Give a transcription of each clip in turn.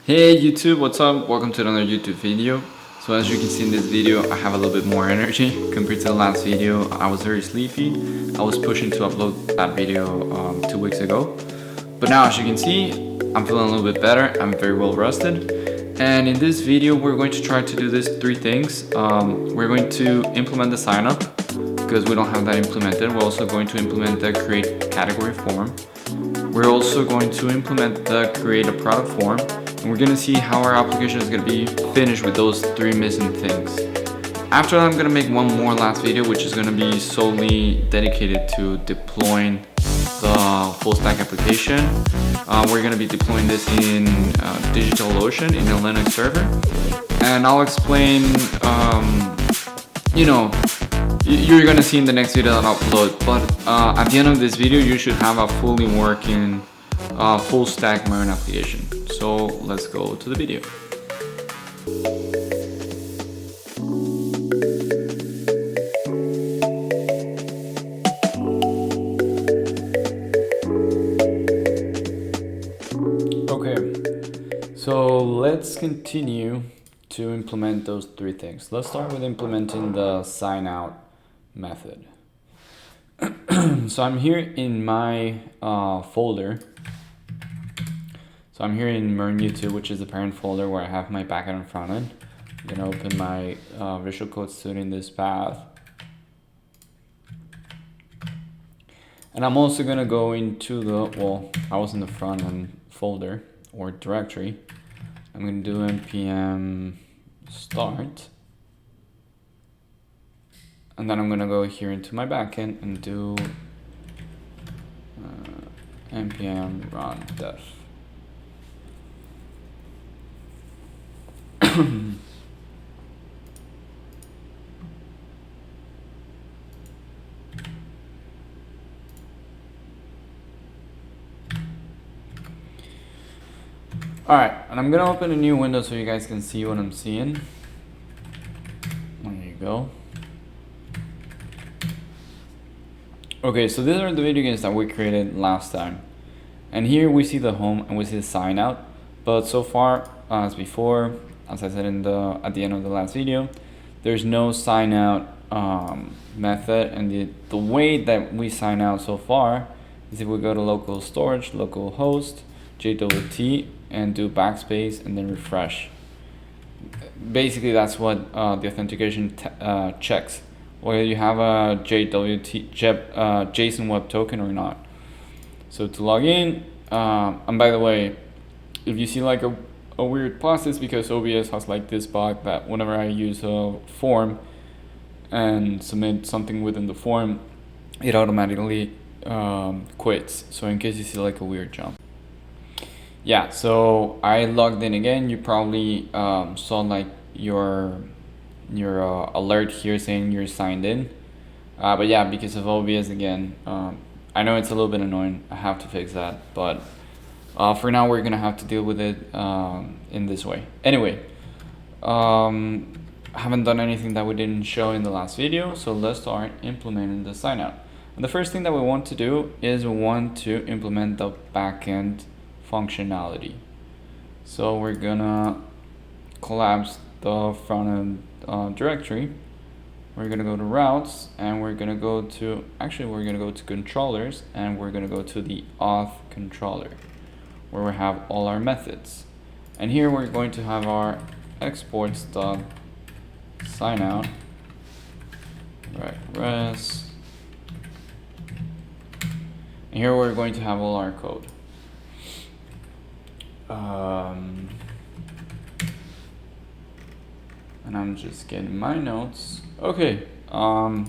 Hey YouTube, what's up? Welcome to another YouTube video. So as you can see in this video, I have a little bit more energy compared to the last video. I was very sleepy. I was pushing to upload that video 2 weeks ago. But now as you can see, I'm feeling a little bit better. I'm very well rested. And in this video, we're going to try to do these three things. We're going to implement the sign up because we don't have that implemented. We're also going to implement the create category form. We're also going to implement the create a product form. And we're gonna see how our application is gonna be finished with those three missing things. After that, I'm gonna make one more last video, which is gonna be solely dedicated to deploying the full stack application. We're gonna be deploying this in DigitalOcean in a Linux server, and I'll explain. You're gonna see in the next video that I'll upload. But at the end of this video, you should have a fully working full stack MERN application. So let's go to the video. Okay, so let's continue to implement those three things. Let's start with implementing the sign out method. So I'm here in my folder. So I'm here in MERN YouTube, which is the parent folder where I have my backend and front end. I'm gonna open my Visual Code Studio in this path. And I'm also gonna go into I was in the front end folder or directory. I'm gonna do npm start. And then I'm gonna go here into my backend and do npm run dev. Alright, and I'm gonna open a new window so you guys can see what I'm seeing. There you go. Okay, so these are the video games that we created last time. And here we see the home and we see the sign out. But so far, as before, as I said at the end of the last video, there's no sign out method, and the way that we sign out so far is if we go to local storage, local host, JWT, and do backspace and then refresh. Basically, that's what the authentication checks, whether you have a JSON web token or not. So to log in, and by the way, if you see like a weird process, because OBS has like this bug that whenever I use a form and submit something within the form, it automatically quits. So in case you see like a weird jump. Yeah, so I logged in again. You probably saw like your alert here saying you're signed in. But yeah, because of OBS again, I know it's a little bit annoying. I have to fix that, but for now, we're gonna have to deal with it in this way. Anyway, I haven't done anything that we didn't show in the last video, so let's start implementing the sign out. And the first thing that we want to do is we want to implement the backend functionality. So we're gonna collapse the front end directory. We're gonna go to routes, and we're gonna go to controllers, and we're gonna go to the auth controller, where we have all our methods. And here we're going to have our exports.signout, res. And here we're going to have all our code. And I'm just getting my notes. Okay. So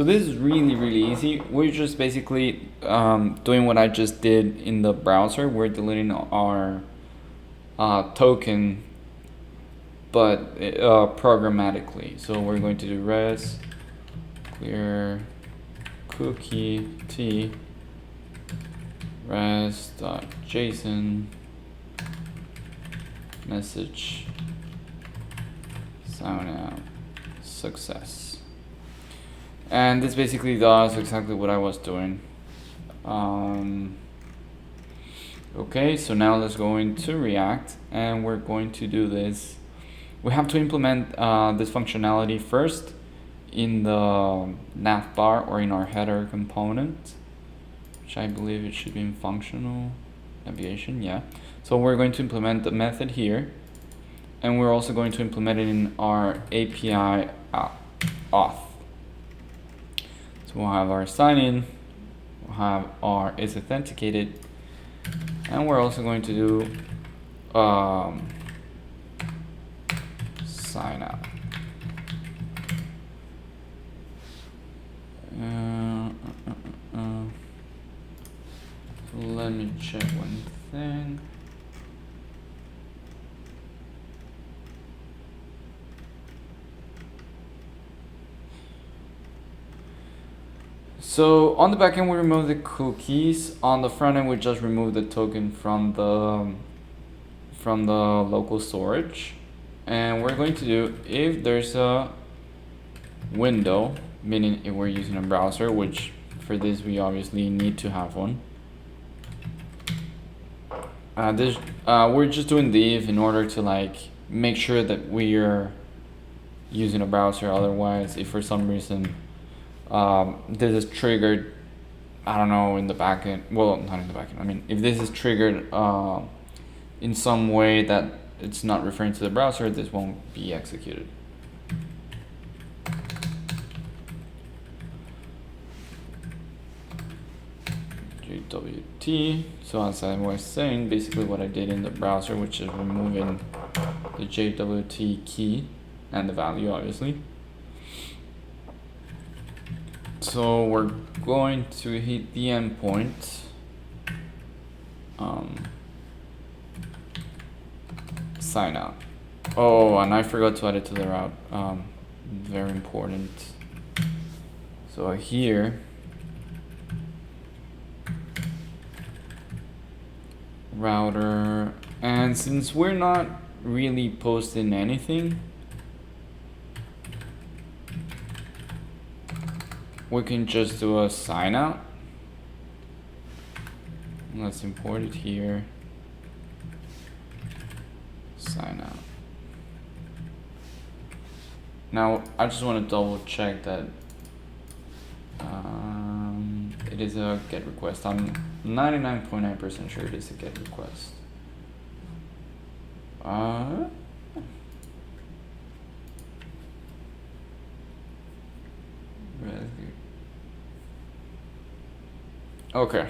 this is really easy. We're just basically doing what I just did in the browser. We're deleting our token, but programmatically. So we're going to do res clear cookie t res.json message sign out success. And this basically does exactly what I was doing. Okay, so now let's go into React, and we're going to do this. We have to implement this functionality first in the nav bar or in our header component, which I believe it should be in functional navigation, yeah. So we're going to implement the method here, and we're also going to implement it in our API auth. So we'll have our sign in, we'll have our is authenticated, and we're also going to do sign out. So let me check one thing. So on the backend, we remove the cookies. On the front end, we just remove the token from the local storage. And we're going to do, if there's a window, meaning if we're using a browser, which for this we obviously need to have one. We're just doing the if in order to like make sure that we are using a browser. Otherwise, if for some reason this is triggered, I don't know, in the backend. Well, not in the backend. I mean, if this is triggered in some way that it's not referring to the browser, this won't be executed. JWT. So as I was saying, basically what I did in the browser, which is removing the JWT key and the value, obviously. So we're going to hit the endpoint. Sign out. Oh, and I forgot to add it to the route. Very important. So here, router, and since we're not really posting anything, we can just do a sign out. Let's import it here. Sign out. Now I just want to double check that it is a GET request. I'm 99.9% sure it is a GET request. Okay,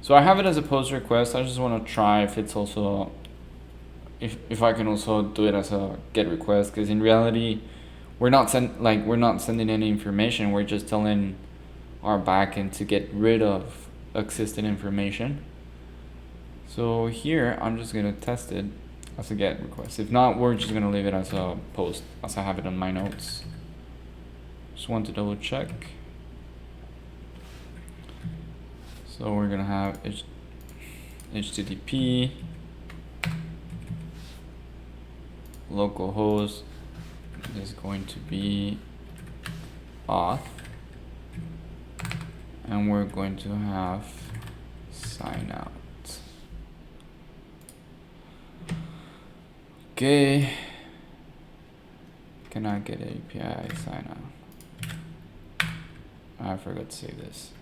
so I have it as a post request. I just want to try if it's also if I can also do it as a GET request, because in reality we're not sending any information. We're just telling our backend to get rid of existing information. So here I'm just gonna test it as a GET request. If not, we're just gonna leave it as a post, as I have it on my notes. Just want to double check. So we're gonna have HTTP localhost is going to be auth, and we're going to have sign out. Okay, can I get API sign out? I forgot to save this.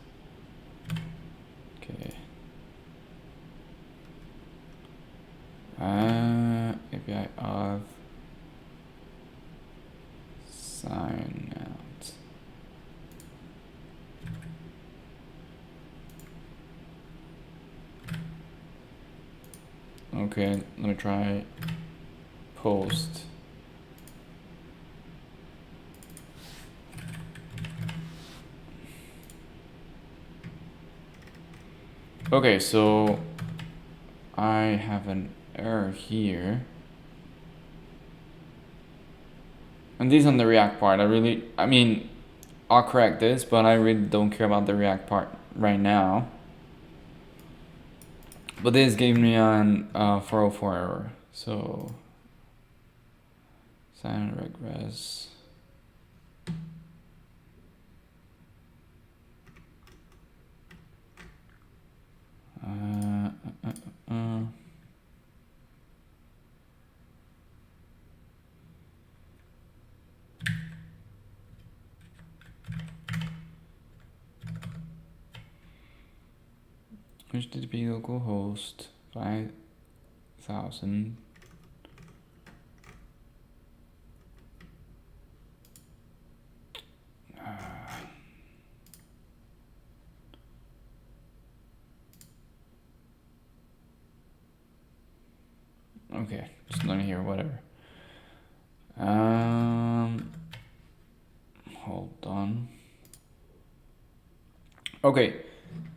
Okay. API auth sign out. Okay, let me try post. Okay, so I have an error here. And this is on the React part. I mean, I'll correct this, but I really don't care about the React part right now. But this gave me an 404 error. So sign regress. HTTP localhost 5000. Okay, just learning here, whatever. Hold on. Okay,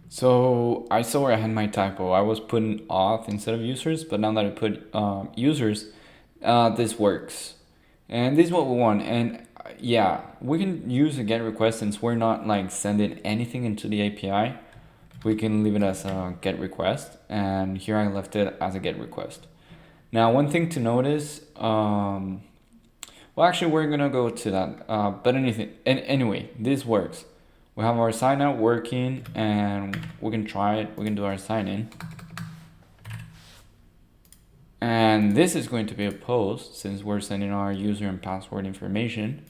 so I saw where I had my typo. I was putting auth instead of users, but now that I put users, this works. And this is what we want. And yeah, we can use a GET request since we're not like sending anything into the API. We can leave it as a GET request. And here I left it as a GET request. Now, one thing to notice, well, actually, we're gonna go to that. But anyway, this works. We have our sign out working, and we can try it. We can do our sign in. And this is going to be a post since we're sending our user and password information.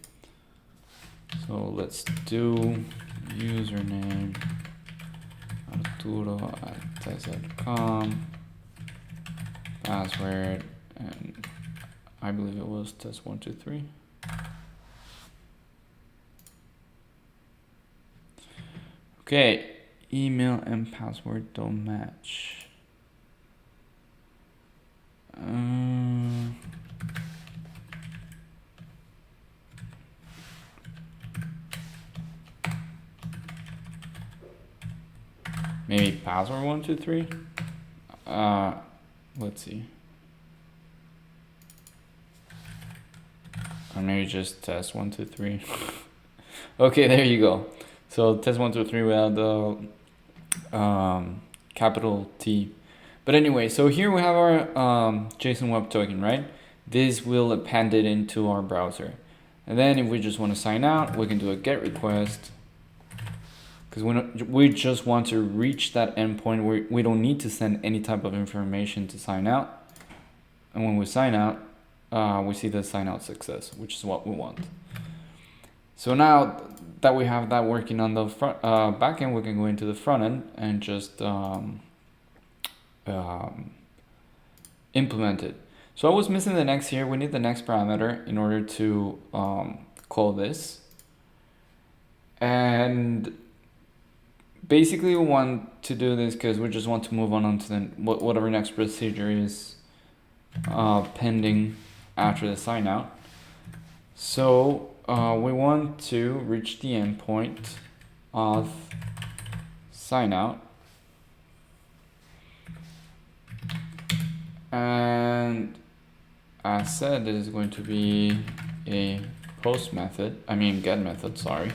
So let's do username arturo@test.com, password, and I believe it was test123. Okay, email and password don't match. Maybe password 123. Let's see. Or maybe just test 123. Okay, there you go. So test 123 without the capital T. But anyway, so here we have our JSON Web Token, right? This will append it into our browser. And then if we just want to sign out, we can do a GET request. Because we just want to reach that endpoint where we don't need to send any type of information to sign out. And when we sign out, we see the sign out success, which is what we want. So now that we have that working on the front back end, we can go into the front end and just implement it. So I was missing the next here. We need the next parameter in order to call this. And basically we want to do this because we just want to move on to the, whatever next procedure is pending after the sign out. So we want to reach the endpoint of sign out. And as said, this is going to be a post method, get method, sorry.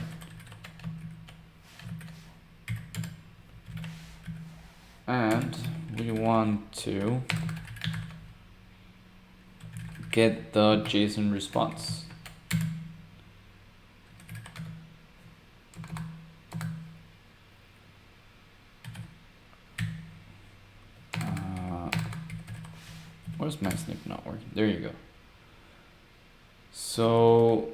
And we want to get the JSON response. Where's my snip not working? There you go. So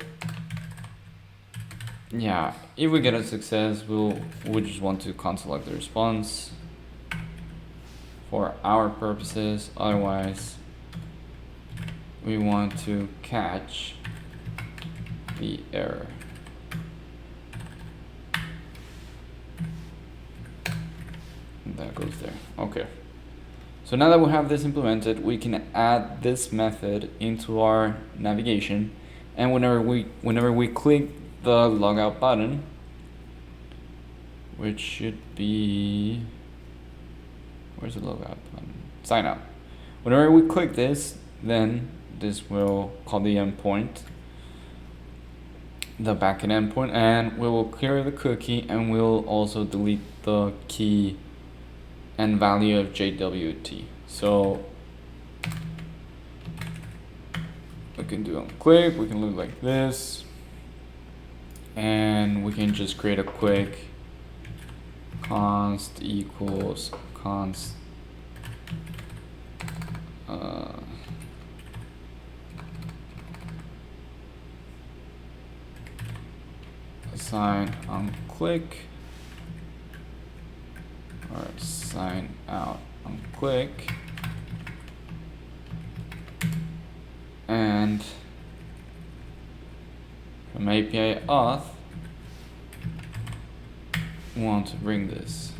yeah, if we get a success, we just want to select the response for our purposes. Otherwise, we want to catch the error. And that goes there. Okay. So now that we have this implemented, we can add this method into our navigation, and whenever we click the logout button, which should be, where's the logout button? Sign out. Whenever we click this, then this will call the endpoint, the backend endpoint, and we will clear the cookie, and we'll also delete the key and value of JWT. So we can do on quick, we can look like this, and we can just create a quick const equals const assign on click or sign out on click, and from API auth we want to bring this.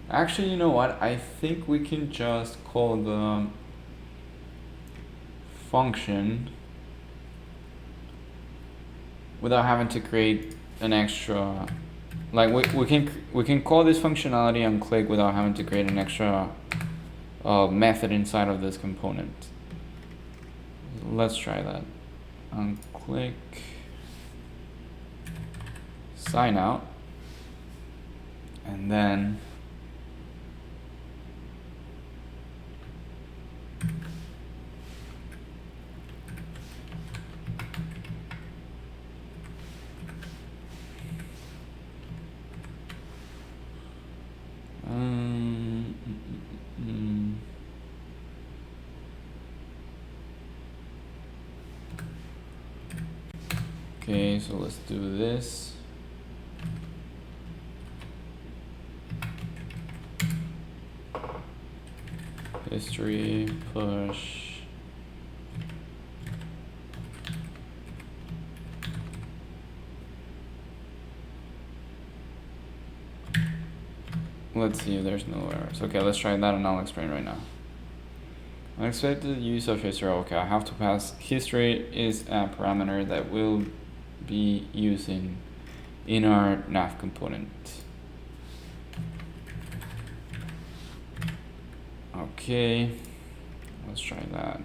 Actually, you know what? I think we can just call the function without having to create an extra, like we can call this functionality on click without having to create an extra method inside of this component. Let's try that. On click sign out, and then okay, so let's do this. History push let's see if there's no errors. Okay, let's try that and I'll explain right now. Unexpected use of history. Okay, I have to pass history is a parameter that will be using in our nav component. Okay, let's try that.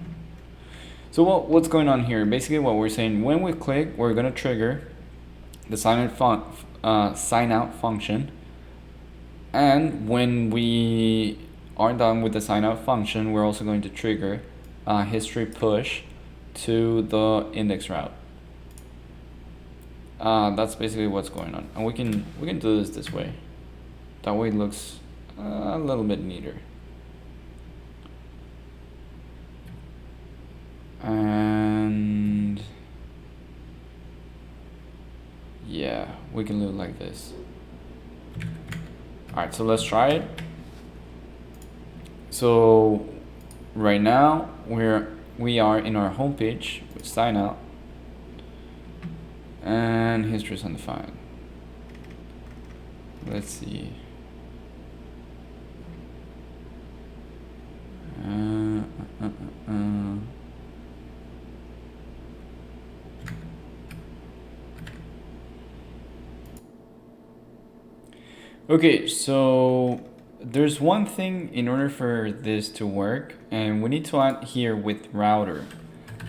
So what's going on here? Basically what we're saying, when we click, we're gonna trigger the sign out function, and when we are done with the sign out function, we're also going to trigger history push to the index route. That's basically what's going on, and we can do this way. That way it looks a little bit neater. And yeah, we can do it like this. Alright, so let's try it. So right now we are in our home page with sign out, and history is undefined. Let's see. Okay, so there's one thing in order for this to work, and we need to add here with router.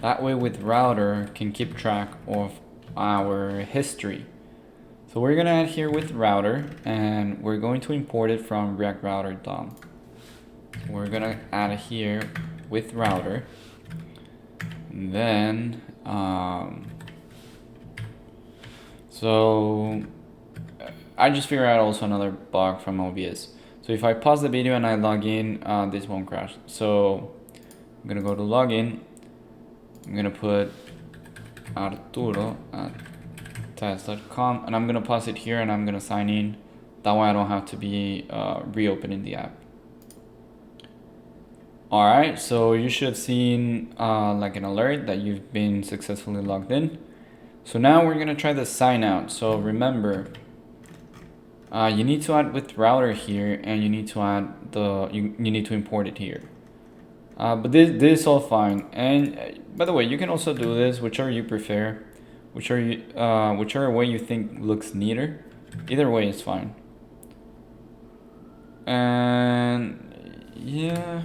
That way with router can keep track of our history. So we're gonna add here with router, and we're going to import it from React Router DOM. So we're gonna add it here with router. And then so I just figured out also another bug from OBS. So if I pause the video and I log in, this won't crash. So I'm gonna go to login. I'm gonna put Arturo at test.com, and I'm gonna pause it here and I'm gonna sign in. That way I don't have to be reopening the app. Alright, so you should have seen like an alert that you've been successfully logged in. So now we're gonna try the sign out. So remember, you need to add with router here, and you need to add you need to import it here. But this is all fine. And by the way, you can also do this whichever you prefer, whichever way you think looks neater. Either way is fine. And yeah,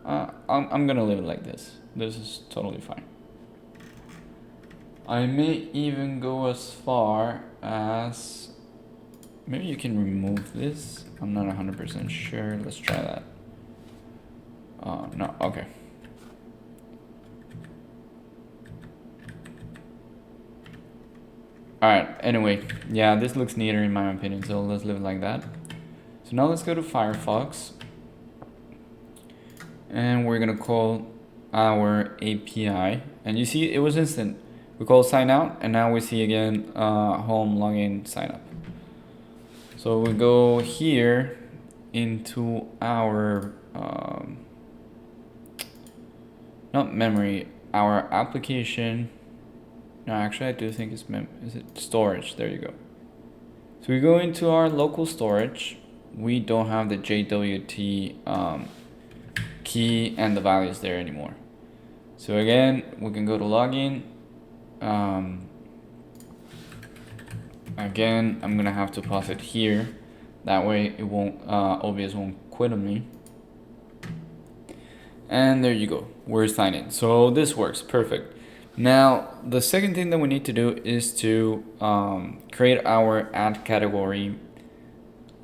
I'm gonna leave it like this. This is totally fine. I may even go as far as, maybe you can remove this. I'm not 100% sure. Let's try that. No, okay. Alright, anyway, yeah, this looks neater in my opinion, so let's leave it like that. So now let's go to Firefox. And we're gonna call our API. And you see, it was instant. We call sign out, and now we see again home, login, sign up. So we go here into our, not memory, our application. No, actually, I do think it's is it storage? There you go. So we go into our local storage. We don't have the JWT key and the values there anymore. So again, we can go to login. Again, I'm gonna have to pause it here. That way, it won't OBS won't quit on me. And there you go. We're signed in. So this works perfect. Now, the second thing that we need to do is to create our add category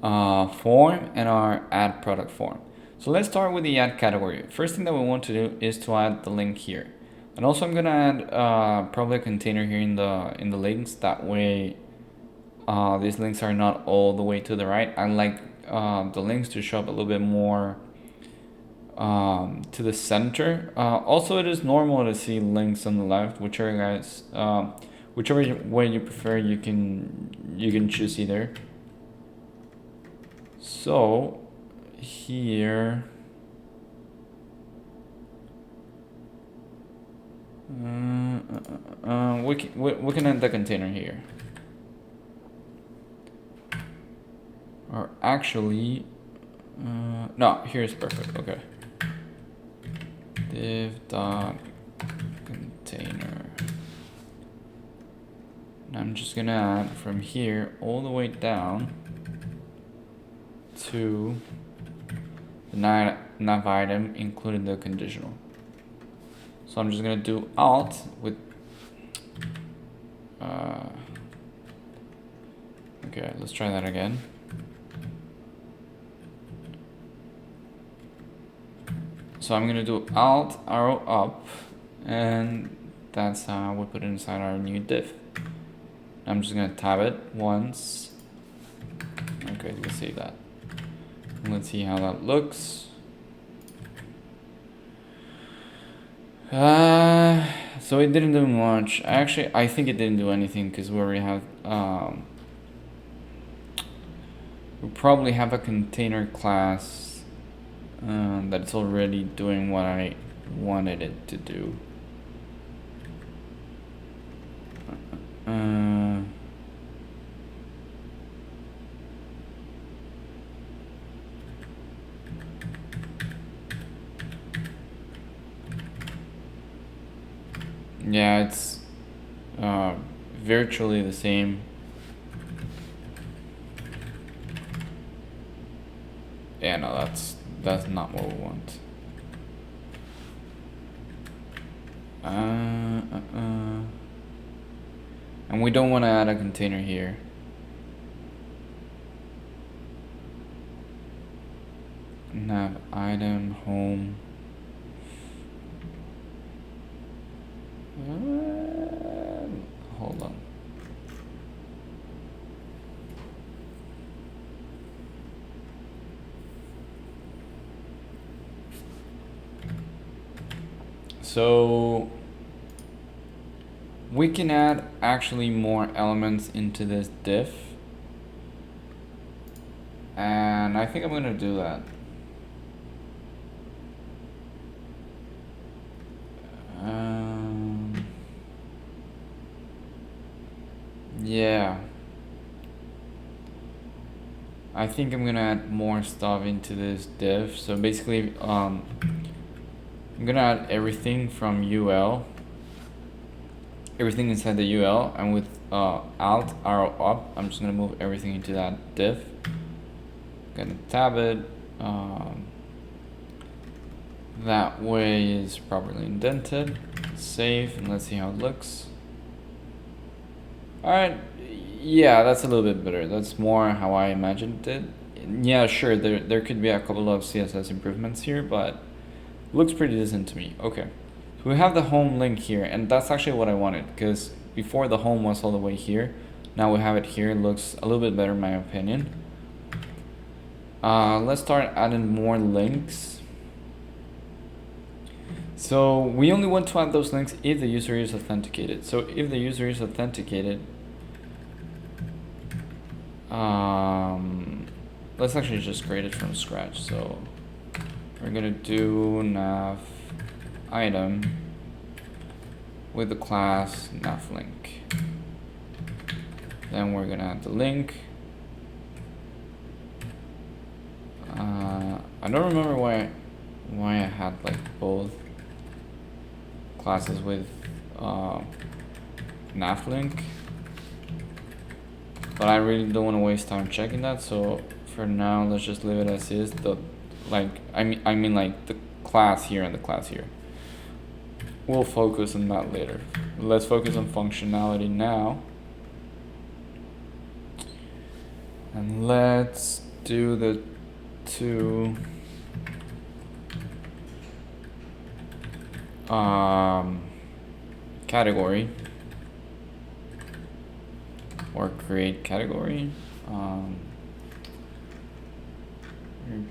form and our add product form. So let's start with the add category. First thing that we want to do is to add the link here. And also I'm gonna add probably a container here in the links. That way these links are not all the way to the right. I like the links to show up a little bit more to the center. Also, it is normal to see links on the left, whichever way you prefer, you can choose either. So here, we can add the container here, or actually, no, here's perfect. Okay. Div.container. And I'm just gonna add from here all the way down to the nav item, including the conditional. So I'm just gonna do alt with okay, let's try that again. So I'm gonna do alt arrow up, and that's how we put it inside our new div. I'm just gonna tab it once. Okay, let's save that. Let's see how that looks. So it didn't do much. Actually, I think it didn't do anything because we already have we probably have a container class that's already doing what I wanted it to do. Yeah, it's virtually the same. Yeah, no, that's not what we want. And we don't want to add a container here. Nav item home. Hold on. So we can add actually more elements into this div, and I think I'm gonna do that. Yeah, I think I'm gonna add more stuff into this div. So basically, I'm gonna add everything from UL, everything inside the UL, and with alt arrow up, I'm just gonna move everything into that div. Gonna tab it. That way is properly indented. Save, and let's see how it looks. Alright, yeah, that's a little bit better. That's more how I imagined it. Yeah, sure, there could be a couple of CSS improvements here, but Looks pretty decent to me. Okay, so we have the home link here, and that's actually what I wanted, because before the home was all the way here. Now we have it here. It looks a little bit better in my opinion. Let's start adding more links. So we only want to add those links if the user is authenticated. So if the user is authenticated, let's actually just create it from scratch. So we're gonna do nav item with the class navlink. Then we're gonna add the link. I don't remember why I had like both classes with navlink, but I really don't want to waste time checking that. So for now, let's just leave it as is. I mean like the class here and the class here. We'll focus on that later. Let's focus on functionality now. And let's do the two category or create category.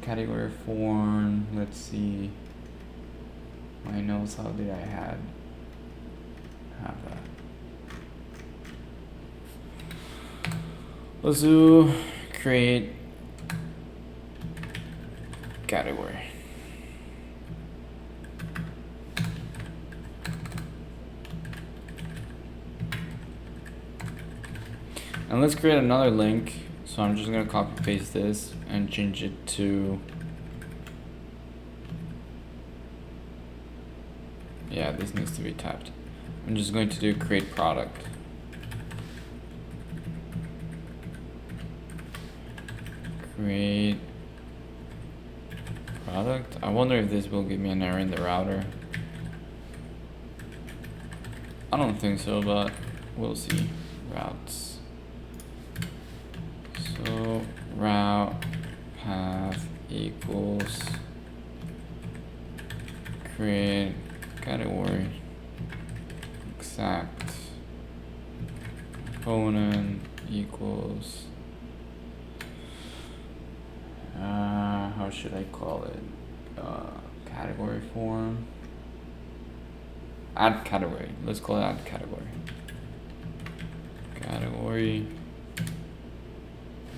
Category form, let's see. My notes, how did I have that? Let's do create category. And let's create another link. So I'm just gonna copy paste this and change it to, yeah, this needs to be tabbed. I'm just going to do create product. Create product. I wonder if this will give me an error in the router. I don't think so, but we'll see. Routes. So route path equals create category exact component equals how should I call it? Category form. Add category. Let's call it add category. Category.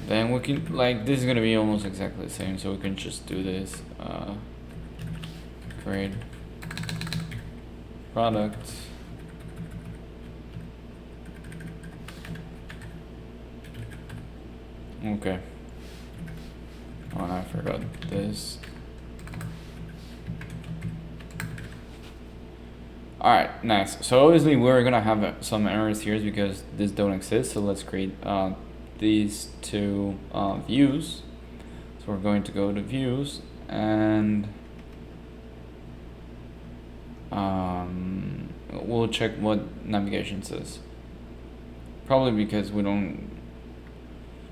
Then we can, like, this is gonna be almost exactly the same, so we can just do this. Create product. Okay. Oh, I forgot this. Alright, nice. So obviously we're gonna have some errors here because these don't exist. So let's create these two views. So we're going to go to views and we'll check what navigation says. Probably because we don't.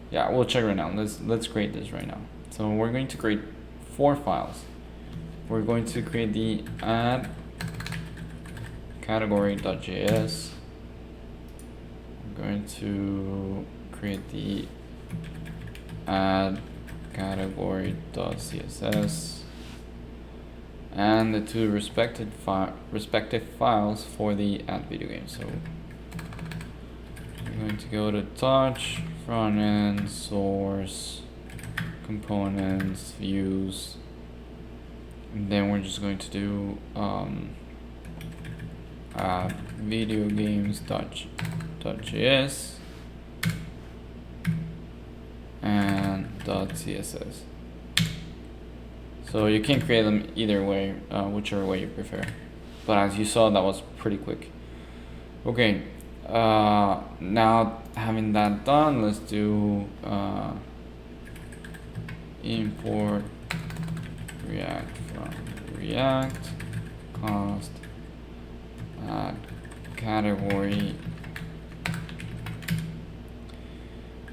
Yeah, we'll check right now. Let's create this right now. So we're going to create 4 files. We're going to create the add category.js. We're going to create the add category.css and the 2 respective files for the add video game. So we're going to go to touch, front end, source, components, views, and then we're just going to do video games.js and .css. So you can create them either way, whichever way you prefer. But as you saw, that was pretty quick. Okay, now having that done, let's do import React from React const add category,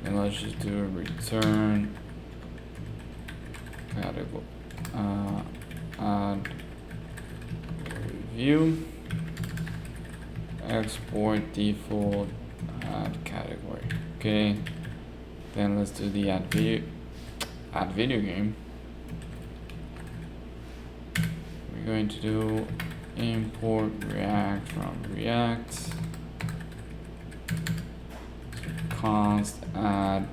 and let's just do a return category add export default add category. Okay, then let's do the add video game. We're going to do import React from React, const add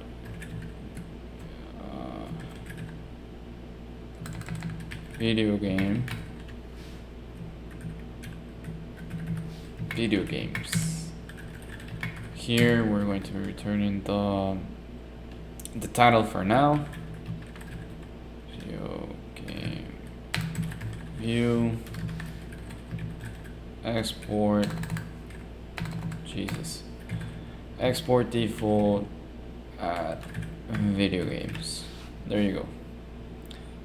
video games. Here we're going to be returning the title for now. Video game view export export default add video games. There you go.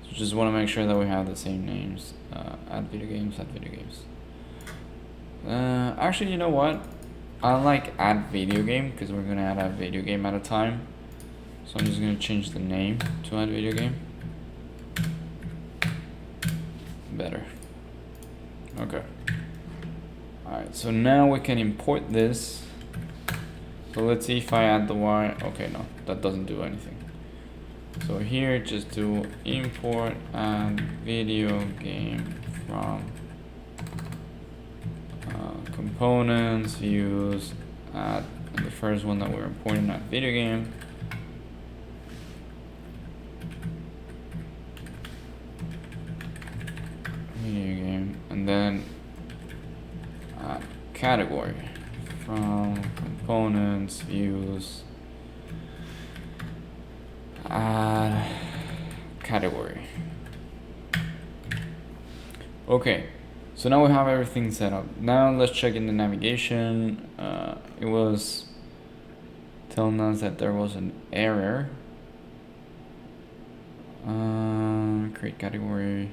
So just want to make sure that we have the same names. Add video games. Actually, you know what? I like add video game because we're gonna add a video game at a time. So I'm just gonna change the name to add video game. Better. Okay. Alright, so now we can import this. So let's see if I add the Y. Okay, no, that doesn't do anything. So here, just do import add video game from components, views, add the first one that we're importing at video game. And then category from components, views, add category. Okay, so now we have everything set up. Now let's check in the navigation. It was telling us that there was an error. Create category.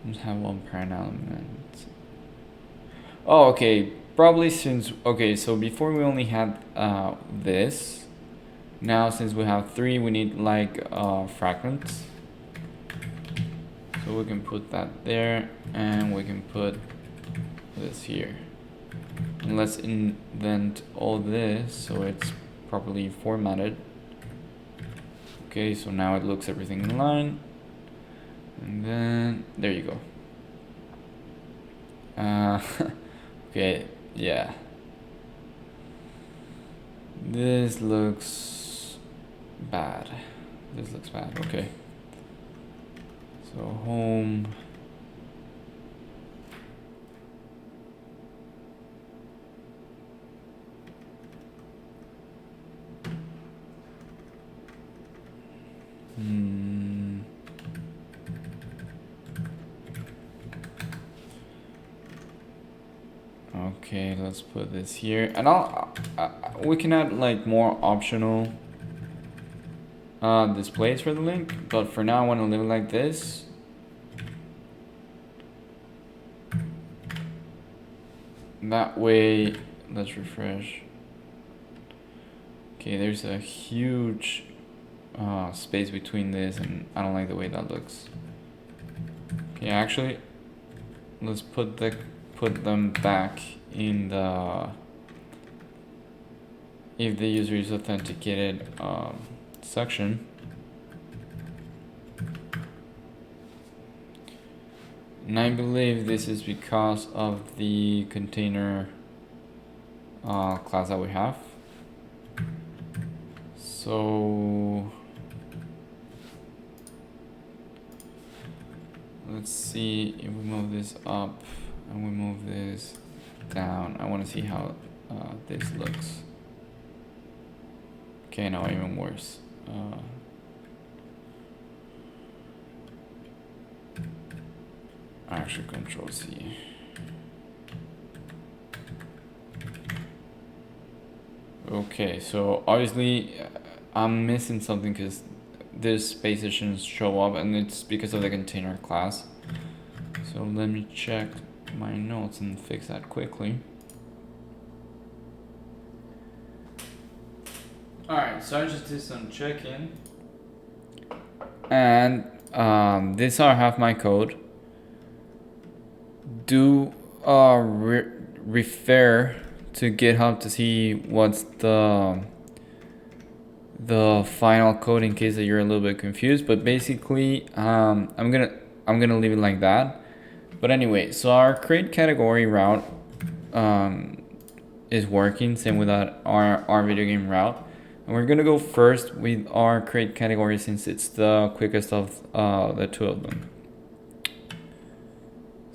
Let's have one parent element. Oh, okay. Probably since, okay, so before we only had this. Now since we have 3, we need like fragments. So we can put that there, and we can put this here. And let's indent all this so it's properly formatted. Okay, so now it looks everything in line. And then there you go. Okay, yeah. This looks bad. Okay. So home. Okay, let's put this here, and we can add like more optional displays for the link, but for now I want to leave it like this. That way, let's refresh. Okay, there's a huge space between this, and I don't like the way that looks. Okay, actually, let's put them back in the if the user is authenticated section. And I believe this is because of the container class that we have. So let's see if we move this up and we move this down. I want to see how this looks. Okay, now even worse. Actually, Control C. Okay, so obviously I'm missing something because this space shouldn't show up, and it's because of the container class. So let me check my notes and fix that quickly. Alright, so I just did some checking, and this are half my code. Do refer to GitHub to see what's the final code in case that you're a little bit confused. But basically, I'm gonna leave it like that. But anyway, so our create category route is working. Same with our video game route. And we're gonna go first with our create category since it's the quickest of the two of them.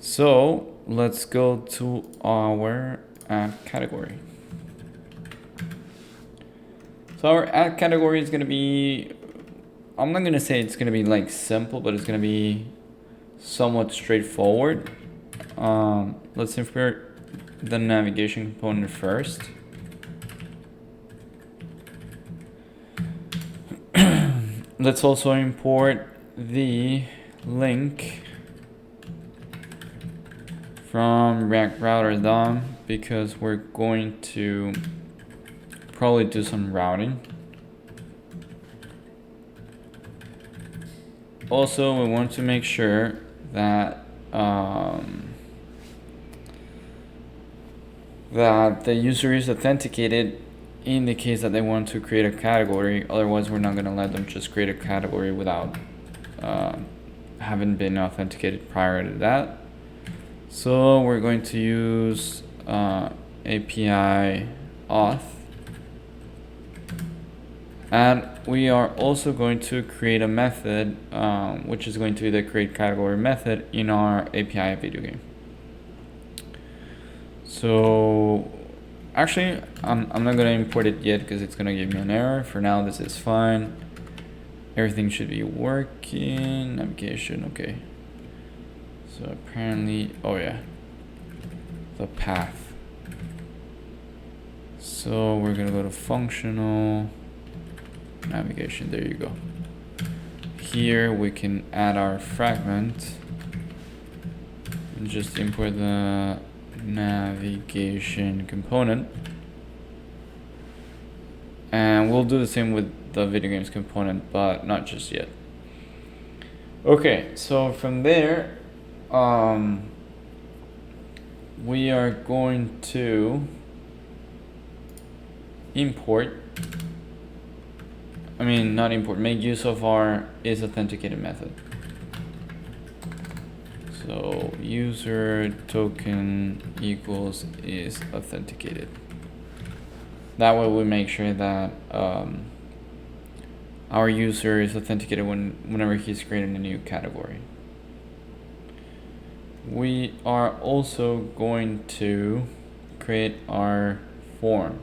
So let's go to our add category. So our add category is gonna be, I'm not gonna say it's gonna be like simple, but it's gonna be somewhat straightforward. Let's import the navigation component first. Let's also import the link from React Router DOM because we're going to probably do some routing. Also, we want to make sure that that the user is authenticated in the case that they want to create a category. Otherwise, we're not going to let them just create a category without having been authenticated prior to that. So we're going to use API auth. And we are also going to create a method, which is going to be the create category method in our API video game. So actually, I'm not going to import it yet because it's going to give me an error. For now, this is fine. Everything should be working. Navigation, okay. So apparently, oh yeah, the path. So we're going to go to functional navigation. There you go. Here we can add our fragment and just import the navigation component, and we'll do the same with the video games component, but not just yet. Okay, so from there we are going to make use of our isAuthenticated method. So user token equals isAuthenticated. That way we make sure that our user is authenticated whenever he's creating a new category. We are also going to create our form.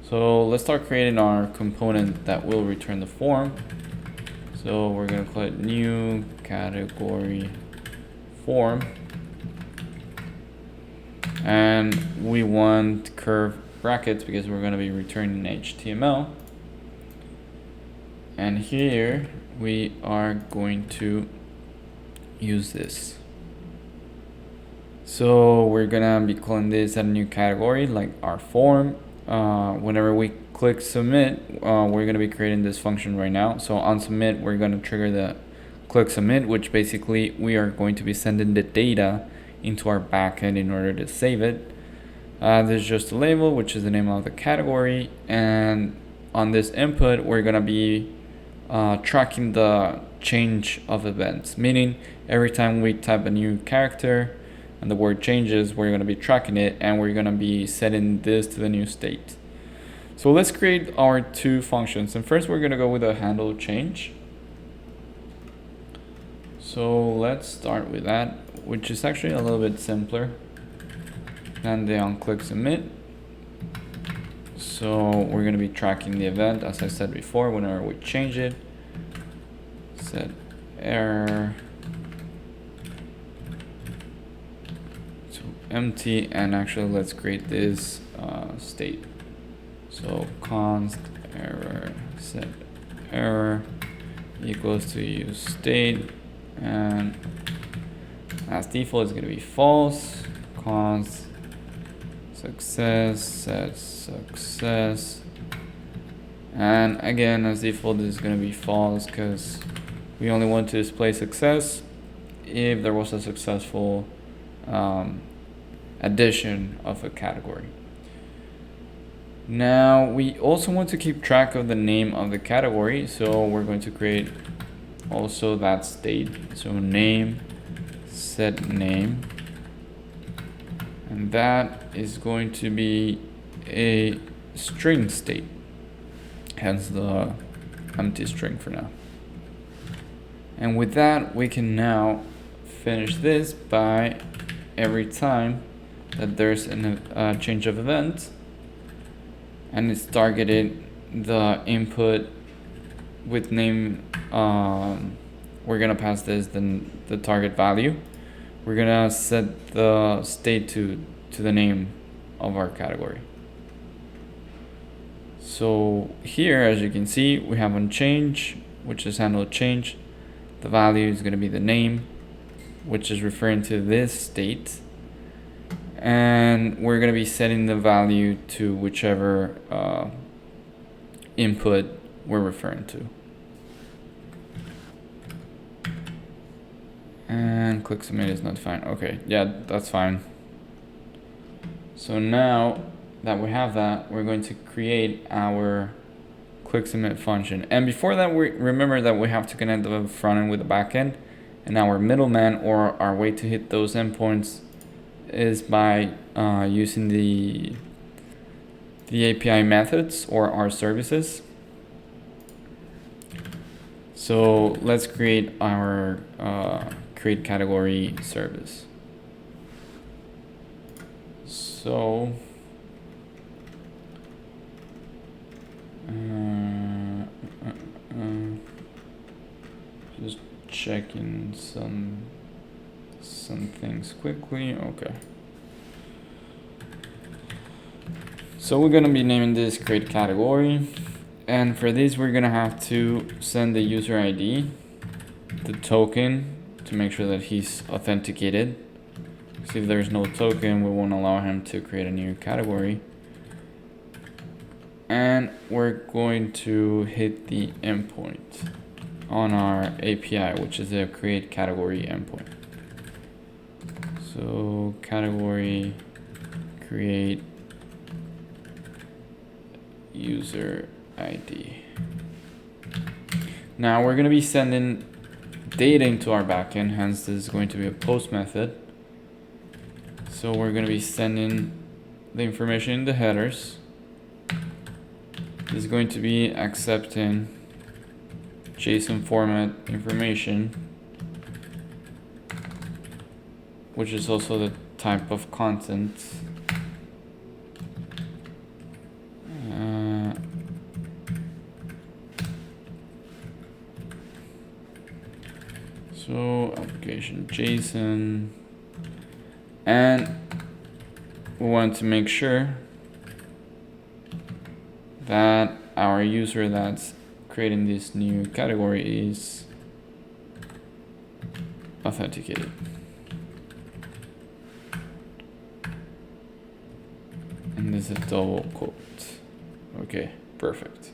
So let's start creating our component that will return the form. So we're going to call it new category form. And we want curve brackets because we're going to be returning HTML. And here we are going to use this. So we're going to be calling this a new category like our form. Whenever we click submit, we're going to be creating this function right now. So on submit, we're going to trigger the click submit, which basically we are going to be sending the data into our backend in order to save it. There's just a label, which is the name of the category. And on this input, we're going to be tracking the change of events, meaning every time we type a new character and the word changes, we're going to be tracking it, and we're going to be setting this to the new state. So let's create our two functions. And first we're going to go with a handle change. So let's start with that, which is actually a little bit simpler than the on click submit. So we're going to be tracking the event, as I said before, whenever we change it. Set error to empty, and actually let's create this state. So const error set error equals to use state, and as default is going to be false. Const success set success, and again as default this is going to be false because we only want to display success if there was a successful addition of a category. Now we also want to keep track of the name of the category, so we're going to create also that state. So name, set name, and that is going to be a string state, hence the empty string for now. And with that, we can now finish this by every time that there's a change of event and it's targeted the input with name. We're gonna pass this then the target value. We're gonna set the state to the name of our category. So here, as you can see, we have on change, which is handled change. The value is gonna be the name, which is referring to this state. And we're going to be setting the value to whichever input we're referring to. And click submit is not fine. Okay, yeah, that's fine. So now that we have that, we're going to create our click submit function. And before that, we remember that we have to connect the front end with the back end, and our middleman, or our way to hit those endpoints, is by using the API methods or our services. So let's create our create category service. So just checking some things quickly. Okay. So we're gonna be naming this create category, and for this we're gonna have to send the user ID, the token, to make sure that he's authenticated. So if there's no token, we won't allow him to create a new category. And we're going to hit the endpoint on our API, which is the create category endpoint. So category create user ID. Now we're going to be sending data into our backend, hence this is going to be a post method. So we're going to be sending the information in the headers. This is going to be accepting JSON format information, which is also the type of content. So application JSON, and we want to make sure that our user that's creating this new category is authenticated. And this is a double quote. Okay, perfect.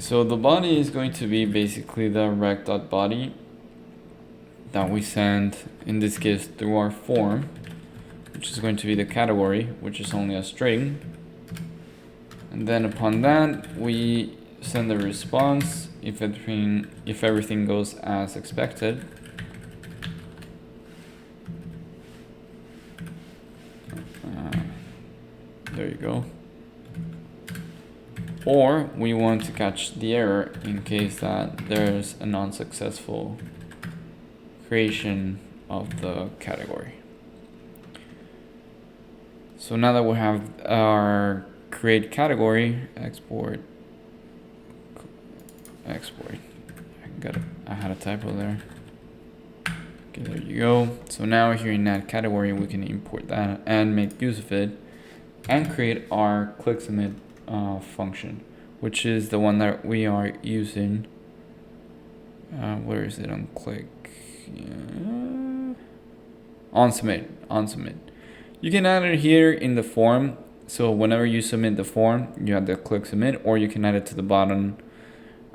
So the body is going to be basically the rec.body that we send, in this case, through our form, which is going to be the category, which is only a string. And then upon that, we send the response if everything goes as expected. There you go. Or we want to catch the error in case that there's a non-successful creation of the category. So now that we have our create category, export. I had a typo there. Okay, there you go. So now here in that category, we can import that and make use of it and create our click submit function, which is the one that we are using. Where is it on click? On submit. You can add it here in the form. So whenever you submit the form, you have the click submit, or you can add it to the button.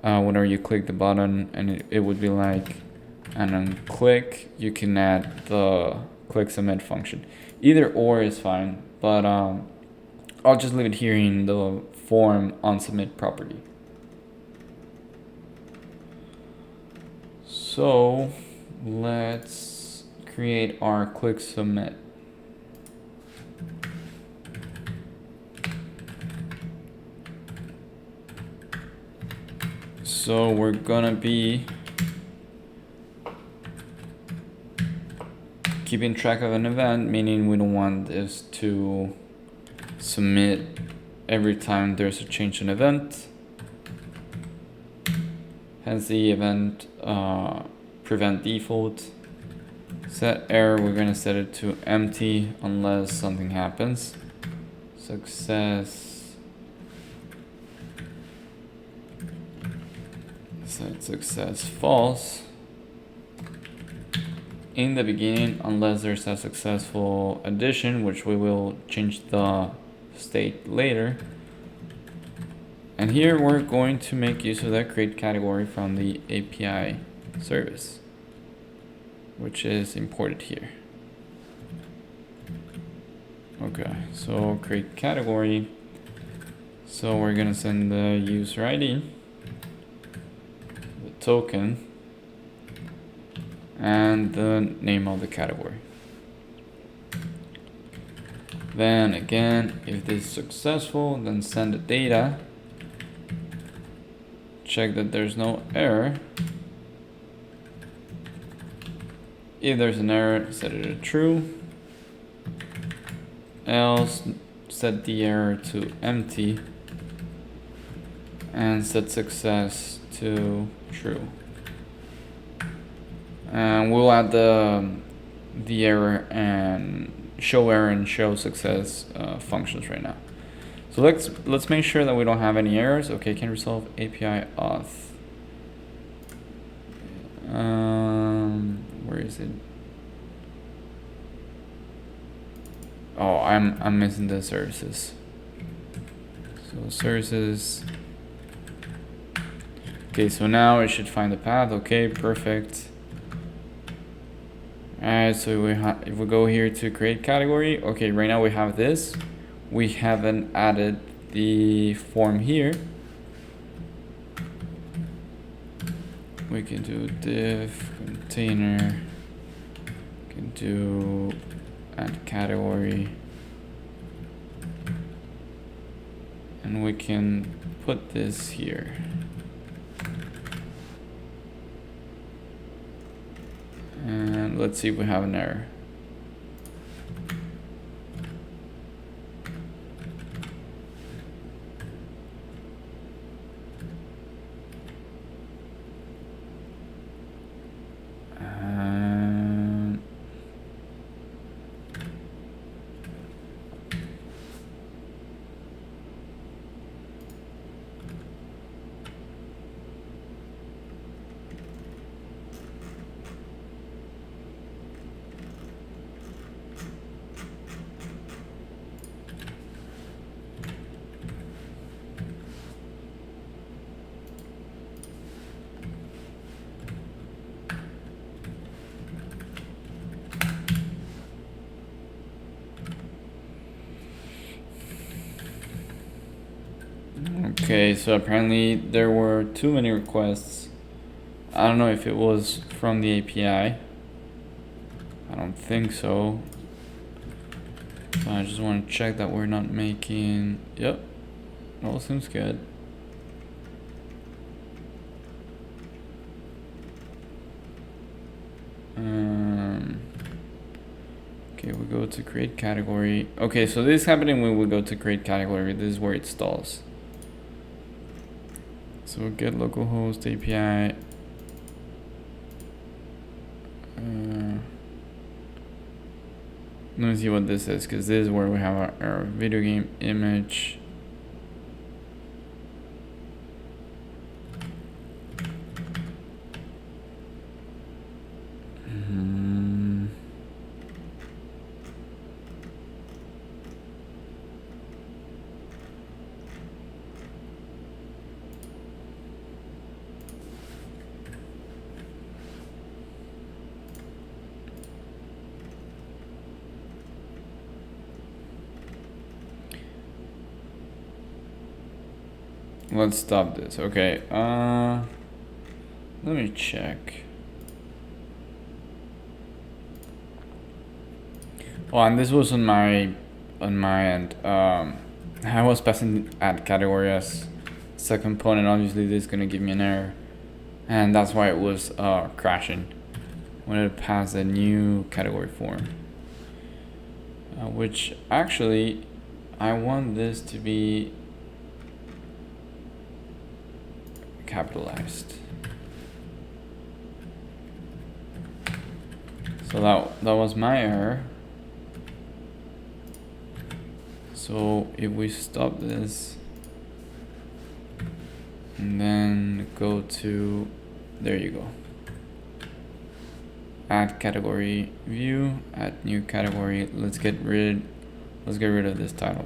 Whenever you click the button, and it would be like and on click, you can add the click submit function. Either or is fine, but I'll just leave it here in the form on submit property. So let's create our click submit. So we're gonna be keeping track of an event, meaning we don't want this to submit every time there's a change in event. Hence the event prevent default. Set error, we're gonna set it to empty unless something happens. Success. Set success false in the beginning unless there's a successful addition, which we will change the state later. And here we're going to make use of that create category from the API service, which is imported here. Okay, so create category. So we're gonna send the user ID, the token, and the name of the category. Then again, if this is successful, then send the data. Check that there's no error. If there's an error, set it to true. Else, set the error to empty. And set success to true. And we'll add the error and show success functions right now. So let's make sure that we don't have any errors. Okay, can resolve API auth. Where is it? Oh, I'm missing the services. So services. Okay, so now it should find the path. Okay, perfect. Alright, so if we go here to create category, okay, right now we have this. We haven't added the form here. We can do div container, can do add category, and we can put this here. And let's see if we have an error. Okay, so apparently there were too many requests. I don't know if it was from the API. I don't think so. So I just want to check that we're not making. Yep, all seems good. Okay, we go to create category. Okay, so this is happening when we go to create category. This is where it stalls. So get localhost API. Let me see what this is, because this is where we have our video game image. let's stop this. Okay. Let me check. Oh, and this was on my end. I was passing add category as a component. Obviously, this is gonna give me an error, and that's why it was crashing when it passed a new category form. Which actually, I want this to be capitalized. So that was my error. So if we stop this and then go to, there you go, add category view, add new category. Let's get rid of this title.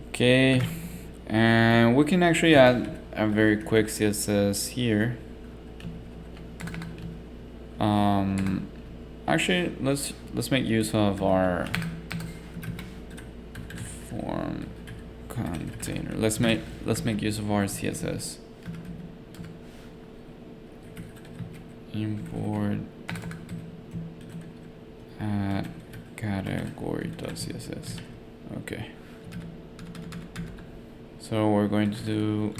Okay, and we can actually add a very quick CSS here. Actually, let's make use of our form container. Let's make use of our CSS. Import add category.css. Okay. So we're going to do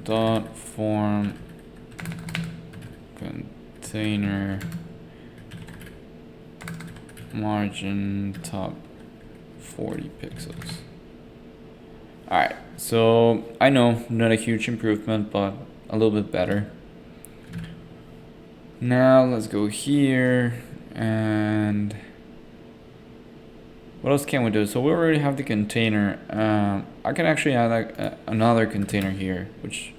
dot form container margin top 40 pixels. Alright, so I know not a huge improvement, but a little bit better. Now let's go here, and what else can we do? So we already have the container. I can actually add like another container here, which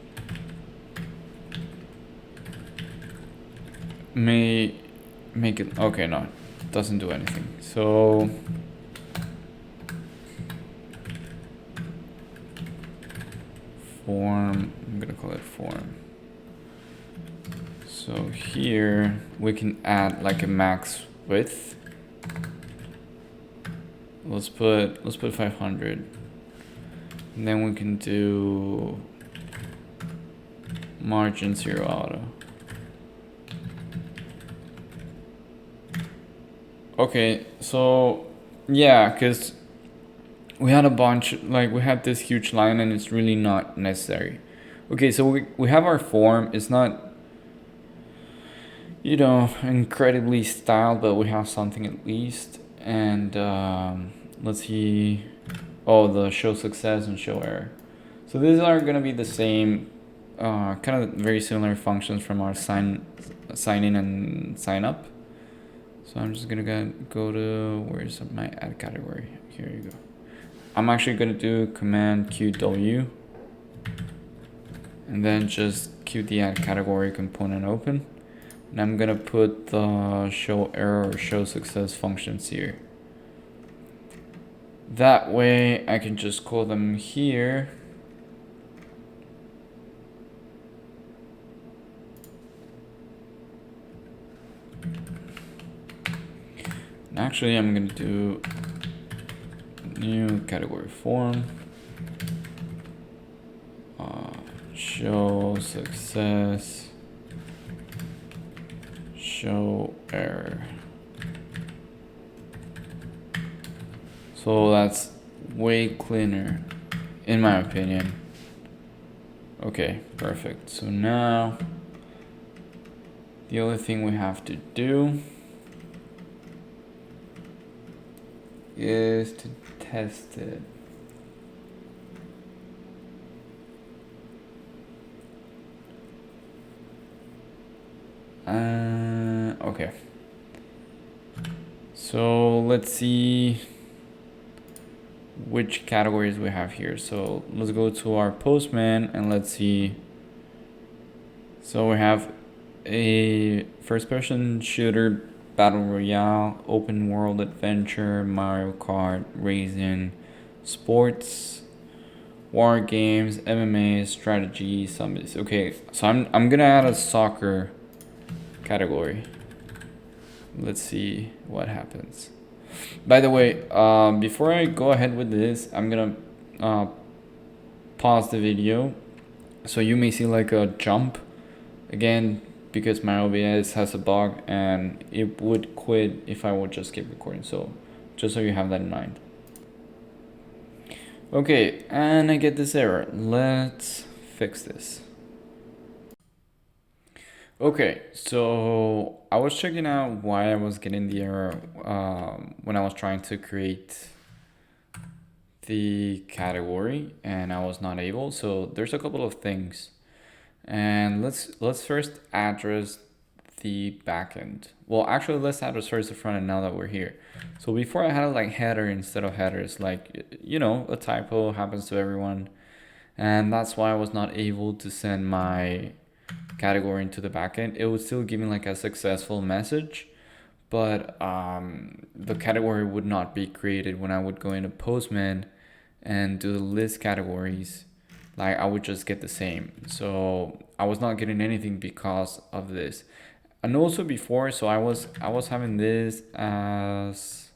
may make it, okay, no, it doesn't do anything. So form, I'm gonna call it form. So here we can add like a max width. Let's put 500, and then we can do margin 0 auto. Okay, so yeah, because we had a bunch, like we had this huge line and it's really not necessary. Okay, so we have our form. It's not, you know, incredibly styled, but we have something at least. And let's see. Oh, the show success and show error. So these are gonna be the same, kind of very similar functions from our sign in and sign up. So I'm just gonna go to, where's my add category? Here you go. I'm actually gonna do command QW and then just queue the add category component open. And I'm gonna put the show error or show success functions here. That way I can just call them here. And actually I'm gonna do new category form, show success, show error. So that's way cleaner, in my opinion. Okay, perfect. So now the only thing we have to do is to test it. Okay. So let's see which categories we have here. So let's go to our Postman and let's see. So we have a first-person shooter, battle royale, open world adventure, Mario Kart, racing, sports, war games, MMA, strategy, zombies. Okay, so I'm gonna add a soccer category. Let's see what happens. By the way, before I go ahead with this, I'm gonna pause the video, so you may see like a jump again, because my OBS has a bug and it would quit if I would just keep recording. So just so you have that in mind. Okay, and I get this error. Let's fix this. Okay, so I was checking out why I was getting the error when I was trying to create the category and I was not able. So there's a couple of things, and let's first address the backend. Well, actually, let's address first the front end now that we're here. So before I had like header instead of headers, like, you know, a typo happens to everyone, and that's why I was not able to send my category into the backend. It would still give me like a successful message, but the category would not be created when I would go into Postman and do the list categories. Like, I would just get the same. So I was not getting anything because of this. And also before, so I was having this as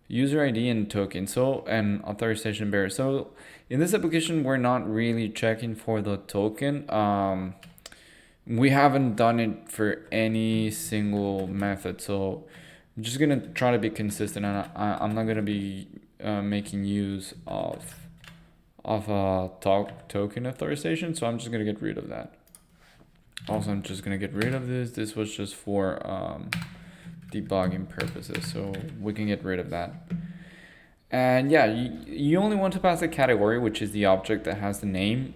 user ID and token, so, and authorization bearer. So in this application, we're not really checking for the token. We haven't done it for any single method, so I'm just gonna try to be consistent, and I'm not gonna be making use of a token authorization, so I'm just gonna get rid of that. Also, I'm just gonna get rid of this. This was just for debugging purposes, so we can get rid of that. And yeah, you only want to pass a category, which is the object that has the name,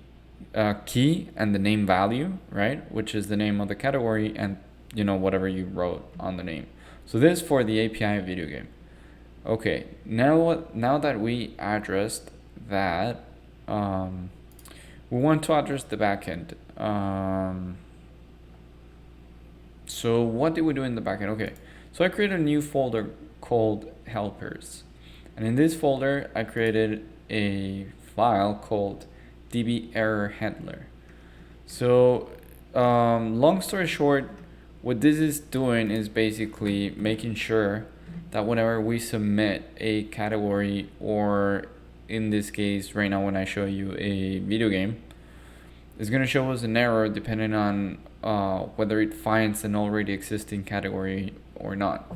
key, and the name value, right? Which is the name of the category and, you know, whatever you wrote on the name. So this for the API video game. Okay, now that we addressed that, we want to address the backend. So what did we do in the backend? Okay, so I created a new folder called helpers, and in this folder I created a file called db error handler. So long story short, what this is doing is basically making sure that whenever we submit a category, or in this case right now when I show you a video game, it's going to show us an error depending on whether it finds an already existing category or not.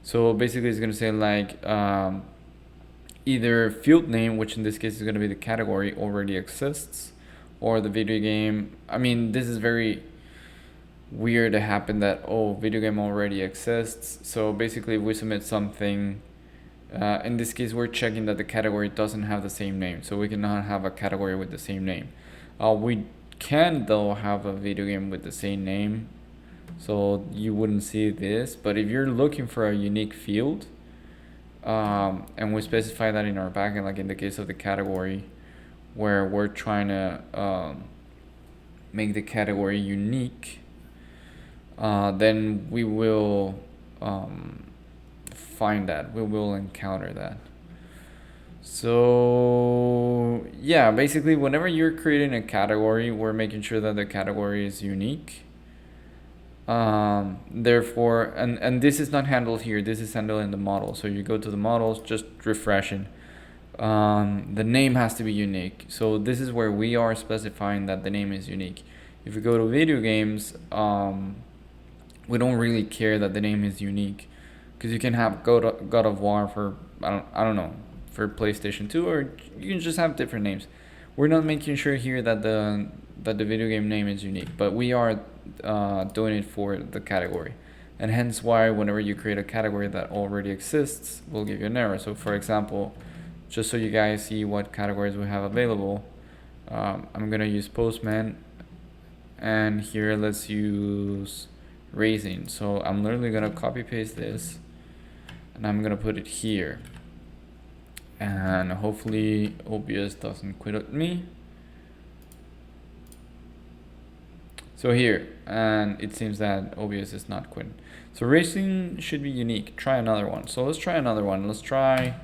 So basically it's going to say like either field name, which in this case is going to be the category, already exists, or the video game. I mean, this is very weird to happen that, oh, video game already exists. So basically if we submit something, in this case we're checking that the category doesn't have the same name, so we cannot have a category with the same name. We can though have a video game with the same name, so you wouldn't see this. But if you're looking for a unique field, and we specify that in our backend, like in the case of the category, where we're trying to make the category unique, then we will find that, we will encounter that. So yeah, basically whenever you're creating a category, we're making sure that the category is unique. Therefore, and this is not handled here, this is handled in the model. So you go to the models, just refreshing. The name has to be unique. So this is where we are specifying that the name is unique. If you go to video games, we don't really care that the name is unique, because you can have God of War for I don't know, for PlayStation 2, or you can just have different names. We're not making sure here that the video game name is unique, but we are doing it for the category, and hence why whenever you create a category that already exists, we'll give you an error. So for example, just so you guys see what categories we have available, I'm gonna use Postman, and here let's use racing. So I'm literally gonna copy paste this, and I'm gonna put it here, and hopefully OBS doesn't quit at me. So here, and it seems that OBS is not quitting. So racing should be unique. Try another one. So let's try another one. Let's try,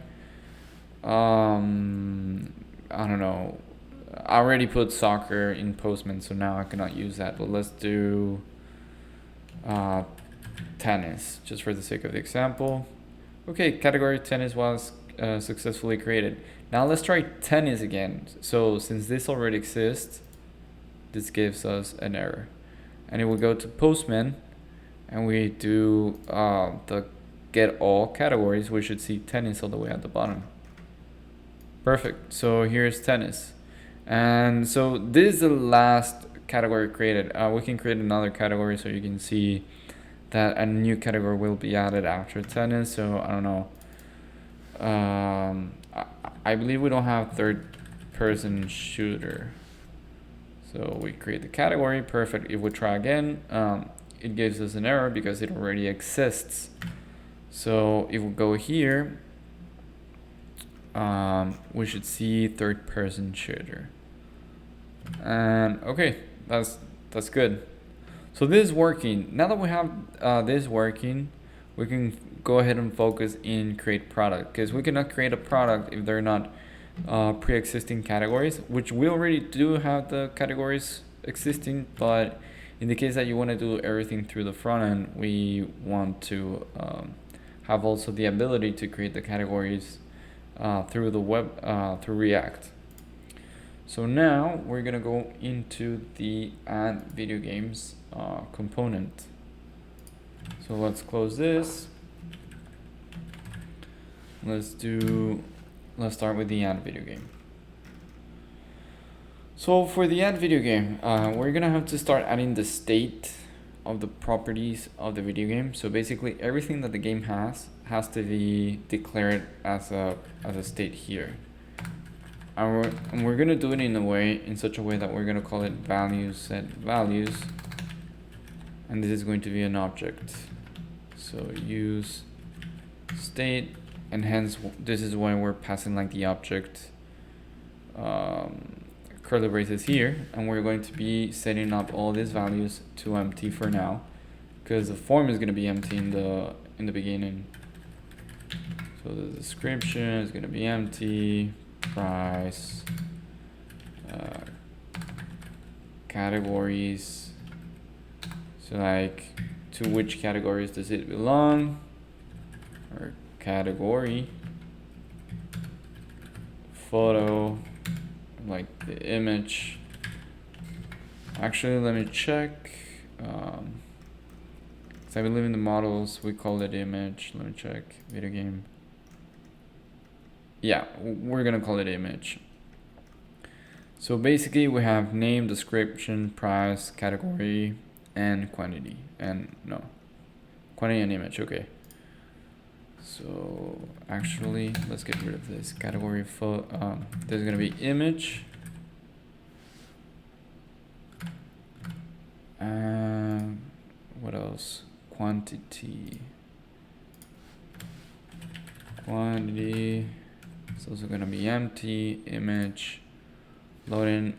I don't know. I already put soccer in Postman, so now I cannot use that. But let's do tennis, just for the sake of the example. Okay, category tennis was successfully created. Now let's try tennis again. So since this already exists, this gives us an error. And it will go to Postman, and we do the get all categories. We should see tennis all the way at the bottom. Perfect. So here's tennis. And so this is the last category created. We can create another category so you can see that a new category will be added after tennis. So I don't know. I believe we don't have third person shooter. So we create the category, perfect. If we try again, it gives us an error because it already exists. So if we go here, we should see third person shooter. And okay, that's good. So this is working. Now that we have this working, we can go ahead and focus in create product, because we cannot create a product if they're not pre-existing categories, which we already do have the categories existing, but in the case that you want to do everything through the front end, we want to have also the ability to create the categories through the web, through React. So now we're gonna go into the add video games component. So let's close this. Let's start with the add video game. So for the add video game, we're gonna have to start adding the state of the properties of the video game. So basically everything that the game has to be declared as a state here. And we're gonna do it in such a way that we're gonna call it values set values, and this is going to be an object. So use state, and hence this is when we're passing like the object curly braces here, and we're going to be setting up all these values to empty for now, because the form is going to be empty in the beginning. So the description is going to be empty, price, categories, so like to which categories does it belong, or category, photo, like the image. Actually, let me check. So I believe in the models we call it image. Let me check. Video game. Yeah, we're gonna call it image. So basically we have name, description, price, category, and quantity. And no, quantity and image. Okay. So actually, let's get rid of this category. There's gonna be image. What else? Quantity. It's also gonna be empty. Image. Loading.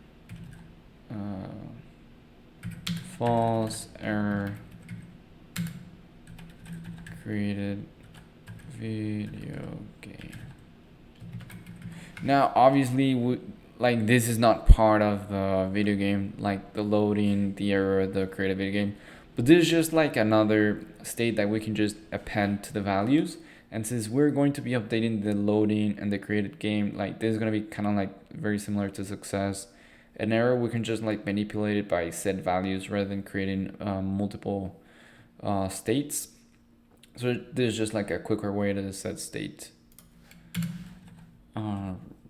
False. Error. Created video game. Now obviously like this is not part of the video game, like the loading, the error, the created video game, but this is just like another state that we can just append to the values. And since we're going to be updating the loading and the created game, like this is going to be kind of like very similar to success. An error, we can just like manipulate it by set values rather than creating multiple states. So this is just like a quicker way to set state.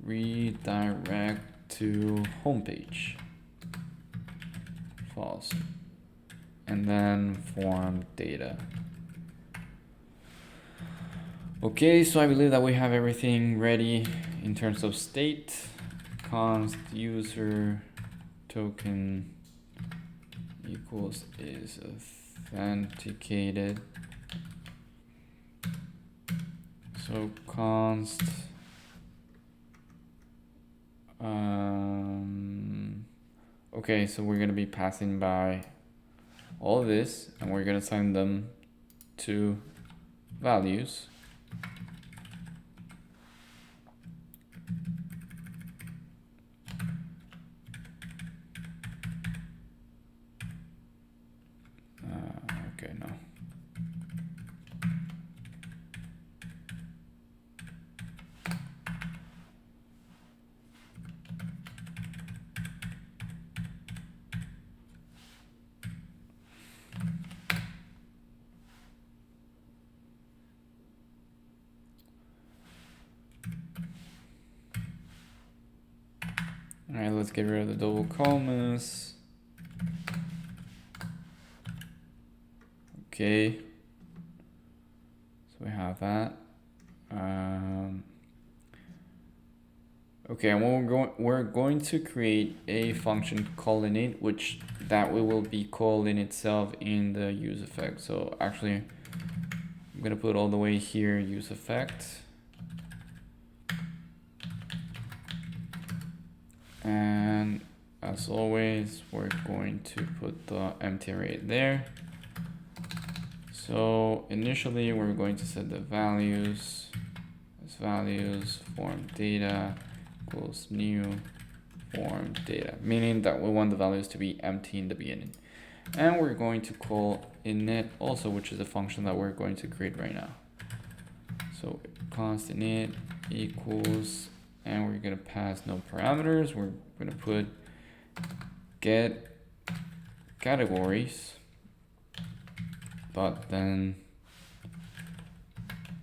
Redirect to homepage. False. And then form data. Okay, so I believe that we have everything ready in terms of state. Const user token equals is authenticated. So const okay, so we're gonna be passing by all this, and we're gonna assign them to values. Okay, no. let's get rid of the double commas. Okay, so we have that. Okay, and we're going to create a function called init, which that we will be called in itself in the use effect. So actually, I'm gonna put all the way here use effect, and as always, we're going to put the empty array there. So initially, we're going to set the values as values form data equals new form data, meaning that we want the values to be empty in the beginning. And we're going to call init also, which is a function that we're going to create right now. So const init equals, and we're going to pass no parameters. We're going to put get categories dot then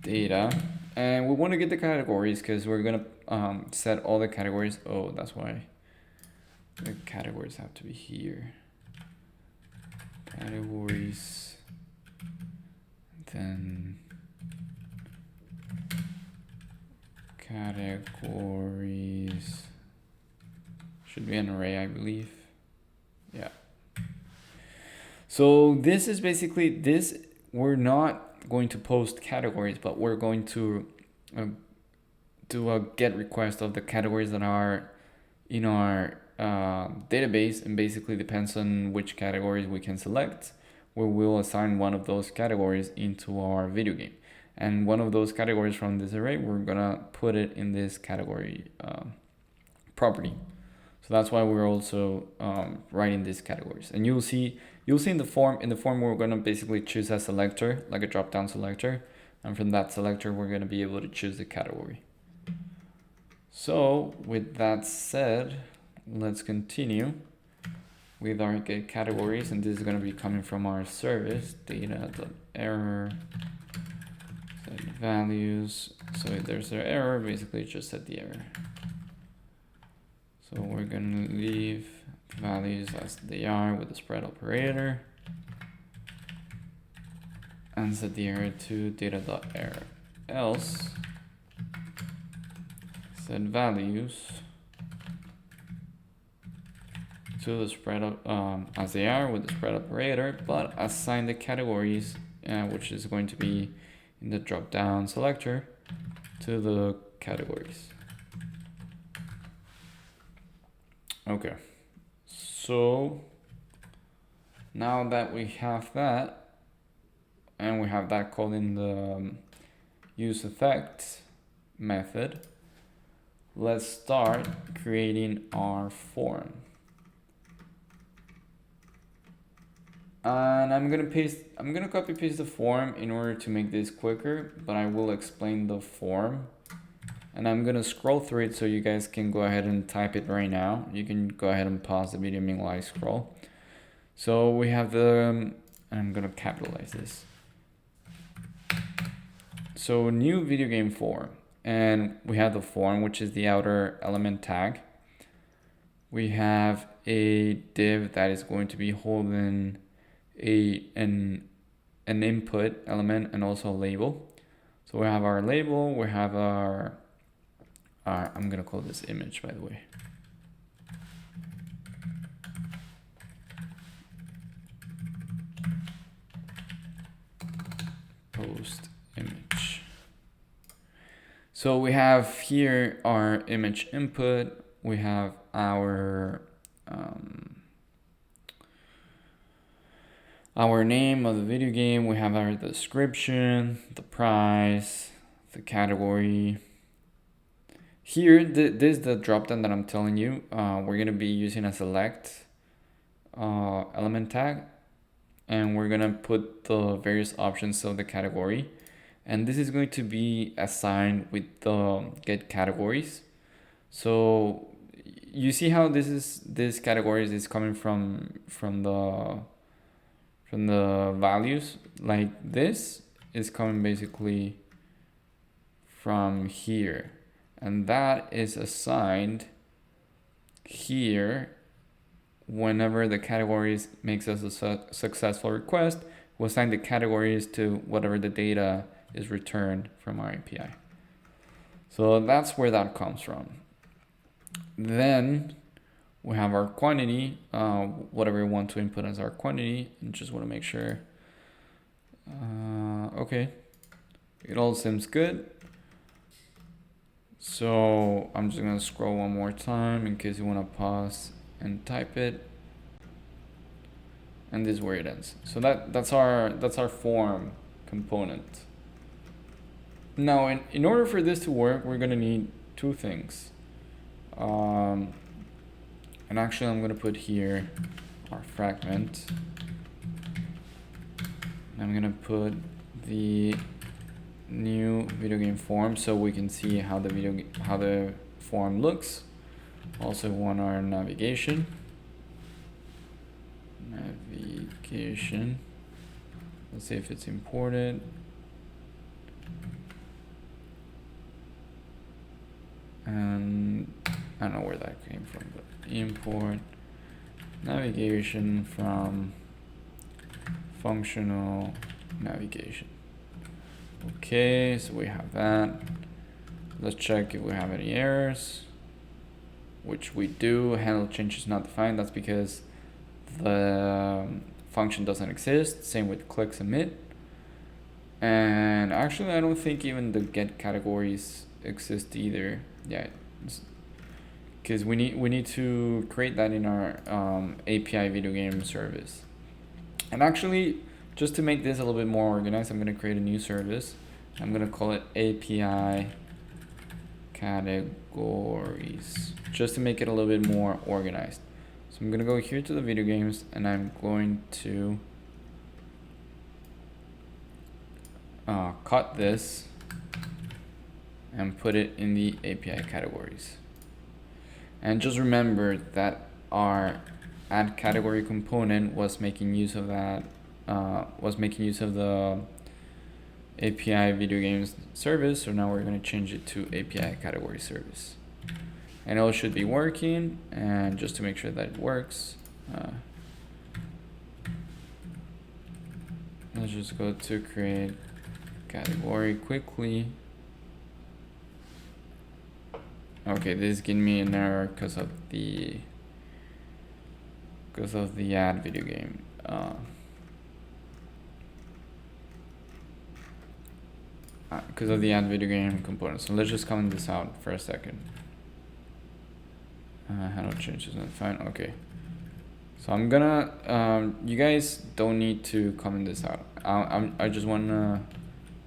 data, and we want to get the categories because we're going to set all the categories. Oh, that's why the categories have to be here. Categories, then categories should be an array, I believe. Yeah. So this is basically this. We're not going to post categories, but we're going to do a get request of the categories that are in our database, and basically depends on which categories we can select. We will assign one of those categories into our video game, and one of those categories from this array, we're gonna put it in this category property. So that's why we're also writing these categories. And you'll see in the form we're gonna basically choose a selector, like a drop-down selector, and from that selector we're gonna be able to choose the category. So with that said, let's continue with our get categories, and this is going to be coming from our service data.error set values. So if there's an error, basically just set the error. So we're going to leave values as they are with the spread operator, and set the error to data.error. Else set values to the spread up as they are with the spread operator, but assign the categories, which is going to be in the drop down selector, to the categories. Okay, so now that we have that, and we have that called in the use effect method, let's start creating our form. And I'm gonna copy paste the form in order to make this quicker, but I will explain the form. And I'm gonna scroll through it so you guys can go ahead and type it right now. You can go ahead and pause the video meanwhile I scroll. So we have the, I'm gonna capitalize this. So new video game form. And we have the form, which is the outer element tag. We have a div that is going to be holding an input element and also a label. So we have our label, we have our I'm gonna call this image, by the way. Post image. So we have here our image input, we have our name of the video game, we have our description, the price, the category. Here, this is the dropdown that I'm telling you. We're gonna be using a select element tag, and we're gonna put the various options of the category. And this is going to be assigned with the get categories. So you see how this categories is coming from the values. Like this is coming basically from here, and that is assigned here, whenever the categories makes us a successful request, we'll assign the categories to whatever the data is returned from our API. So that's where that comes from. Then we have our quantity, whatever we want to input as our quantity, and just want to make sure. Okay, it all seems good. So I'm just gonna scroll one more time in case you want to pause and type it. And this is where it ends. So that's our form component. Now, in order for this to work, we're gonna need two things. And actually, I'm gonna put here our fragment. I'm gonna put the new video game form so we can see how the form looks. Also want our navigation. Let's see if it's imported. And I don't know where that came from, but import navigation from functional navigation. Okay, so we have that. Let's check if we have any errors, which we do. Handle change is not defined. That's because the function doesn't exist. Same with click submit. And actually, I don't think even the get categories exist either. Yeah, because we need to create that in our API video game service. And actually, just to make this a little bit more organized, I'm going to create a new service. I'm going to call it API categories, just to make it a little bit more organized. So I'm going to go here to the video games, and I'm going to cut this and put it in the API categories. And just remember that our add category component was making use of that, the API video games service. So now we're going to change it to API category service. And it should be working. And just to make sure that it works, let's just go to create category quickly. Okay, this is giving me an error because of the add video game. Because of the add video game component. So let's just comment this out for a second. Handle changes not fine. Okay. So I'm gonna. You guys don't need to comment this out. I just wanna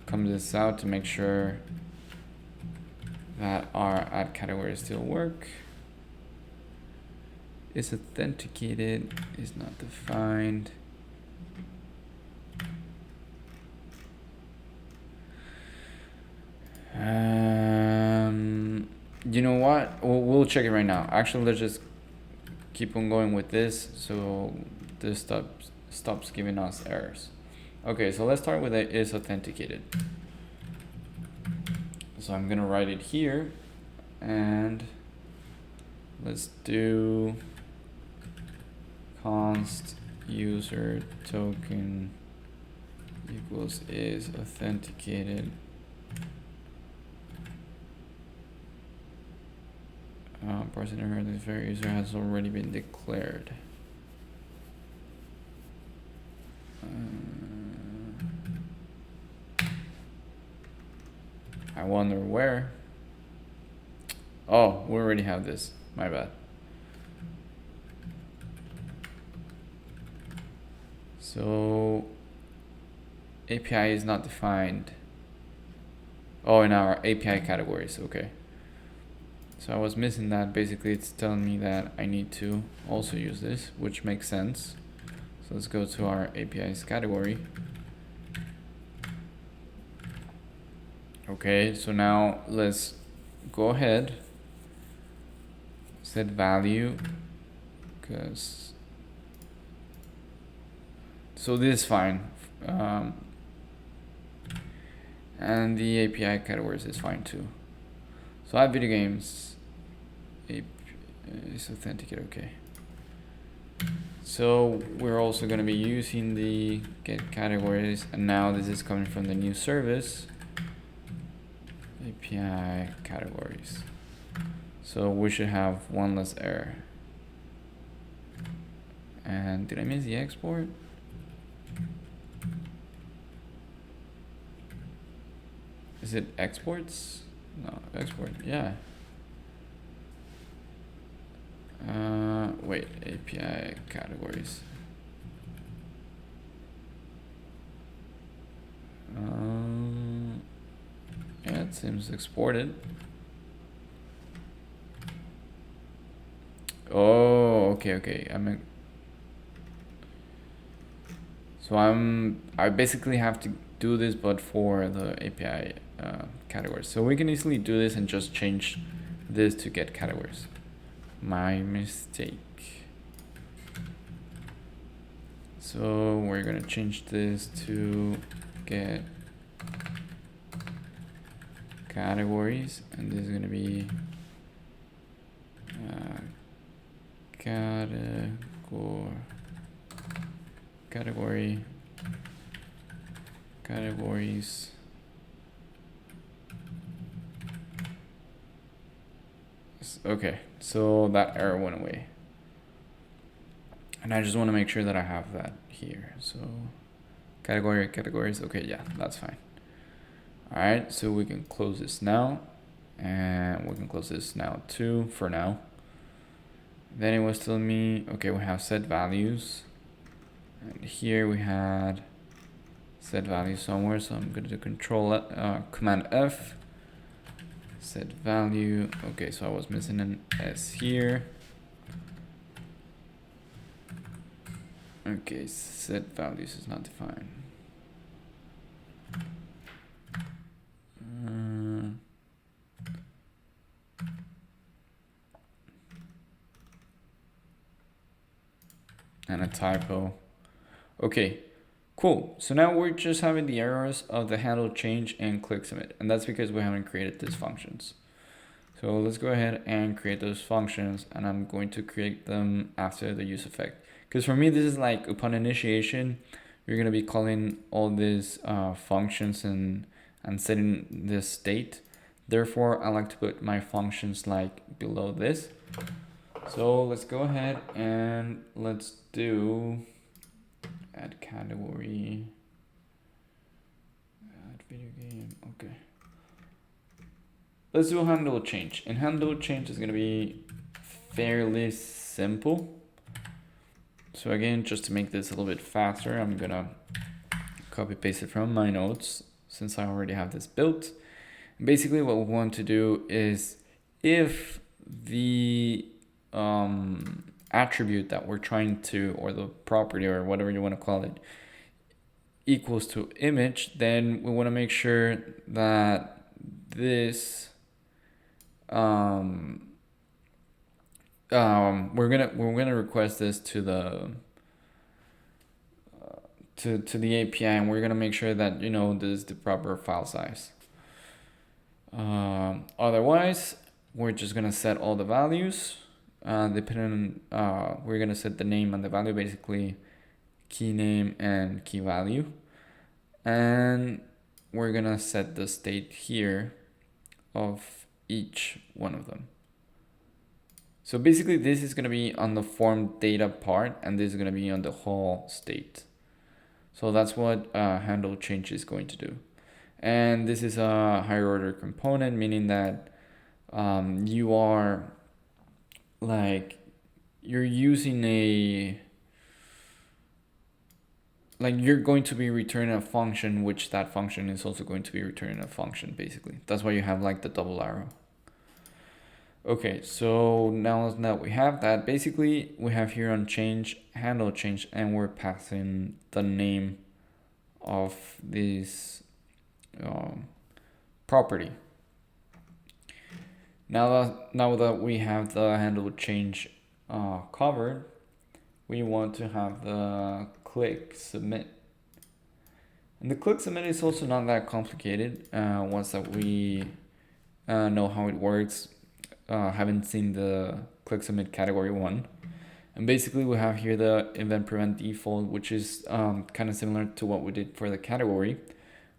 comment this out to make sure that our add categories still work. Is authenticated, is not defined. You know what? We'll check it right now. Actually, let's just keep on going with this so this stops giving us errors. Okay, so let's start with it is authenticated. So I'm gonna write it here, and let's do const user token equals is authenticated. Person error, this very user has already been declared. I wonder where. Oh, we already have this. My bad. So API is not defined. Oh, in our API categories. Okay. So I was missing that. Basically, it's telling me that I need to also use this, which makes sense. So let's go to our APIs category. Okay, so now let's go ahead, set value, because so this is fine, and the API categories is fine too. So I have video games, is authenticate, okay. So we're also going to be using the get categories, and now this is coming from the new service, API categories. So we should have one less error. And did I miss the export? Is it exports? No, export, yeah. Wait, API categories. Yeah, it seems exported. Oh, okay. So I basically have to do this, but for the API categories. So we can easily do this and just change this to get categories. My mistake. So we're gonna change this to get categories, and this is gonna be categories. Okay, so that error went away. And I just want to make sure that I have that here. So categories, okay, yeah, that's fine. All right, so we can close this now, and we can close this now too for now. Then it was telling me, okay, we have set values, and here we had set values somewhere, so I'm going to do Command F, set value. Okay, so I was missing an S here. Okay, set values is not defined. And a typo. Okay, cool. So now we're just having the errors of the handle change and click submit, and that's because we haven't created these functions. So let's go ahead and create those functions, and I'm going to create them after the use effect. Because for me, this is like upon initiation, you're going to be calling all these functions and setting this state. Therefore, I like to put my functions like below this. So let's go ahead and let's do add category, add video game, okay. Let's do a handle change. And handle change is going to be fairly simple. So again, just to make this a little bit faster, I'm going to copy paste it from my notes since I already have this built. And basically what we want to do is if the attribute that we're trying to, or the property or whatever you want to call it, equals to image, then we want to make sure that this we're gonna request this to the to the API, and we're gonna make sure that this is the proper file size. Otherwise, we're just gonna set all the values. Depending on we're gonna set the name and the value, basically key name and key value, and we're gonna set the state here of each one of them. So basically this is going to be on the form data part, and this is going to be on the whole state. So that's what handle change is going to do. And this is a higher order component, meaning that you are you're using you're going to be returning a function, which that function is also going to be returning a function, basically. That's why you have the double arrow. Okay, so now that we have that, basically we have here on change, handle change, and we're passing the name of this property. Now that we have the handle change covered, we want to have the click submit. And the click submit is also not that complicated once that we know how it works. haven't seen the click submit category 1. And basically we have here the event prevent default, which is kind of similar to what we did for the category.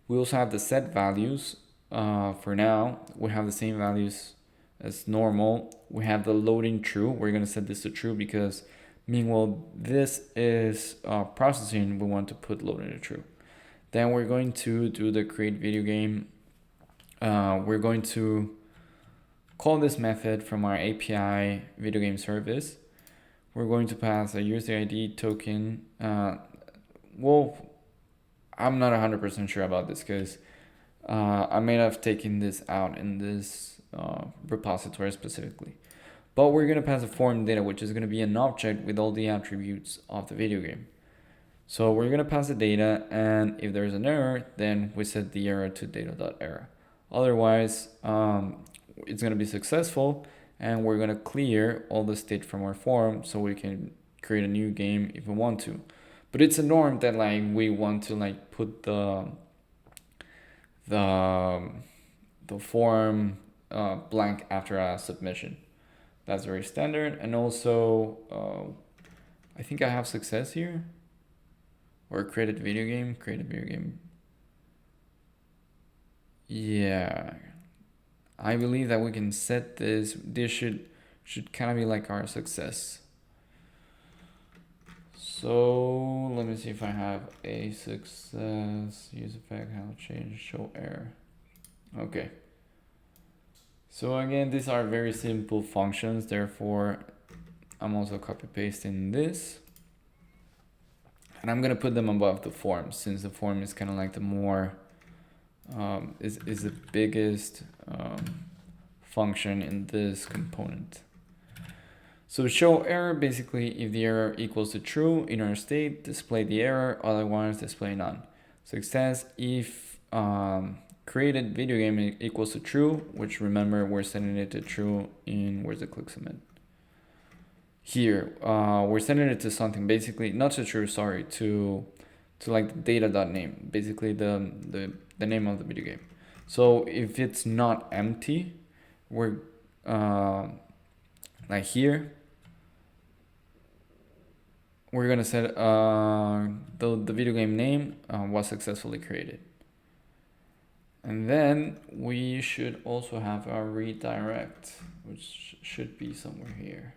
We also have the set values. For now, we have the same values as normal. We have the loading true. We're going to set this to true because meanwhile this is processing, we want to put loading to true. Then we're going to do the create video game. We're going to call this method from our API video game service. We're going to pass a user ID token. Well, I'm not 100% sure about this because I may have taken this out in this repository specifically. But we're going to pass a form data, which is going to be an object with all the attributes of the video game. So we're going to pass the data, and if there's an error, then we set the error to data.error. Otherwise, it's going to be successful, and we're going to clear all the state from our form so we can create a new game if we want to. But it's a norm that like we want to like put the form blank after a submission. That's very standard. And also, I think I have success here. Or created video game. Yeah. I believe that we can set this. This should kind of be like our success. So let me see if I have a success. Use effect, how change, show error. Okay. So again, these are very simple functions. Therefore, I'm also copy pasting this. And I'm gonna put them above the form, since the form is kind of like the more is the biggest function in this component. So show error, basically if the error equals to true in our state, display the error, otherwise display none. Success if created video game equals to true, which remember we're setting it to true in where's the click submit. Here we're sending it to something, basically not to true, sorry, to like the data.name, basically the name of the video game. So if it's not empty, we're like here we're gonna set the video game name was successfully created. And then we should also have our redirect, which should be somewhere here.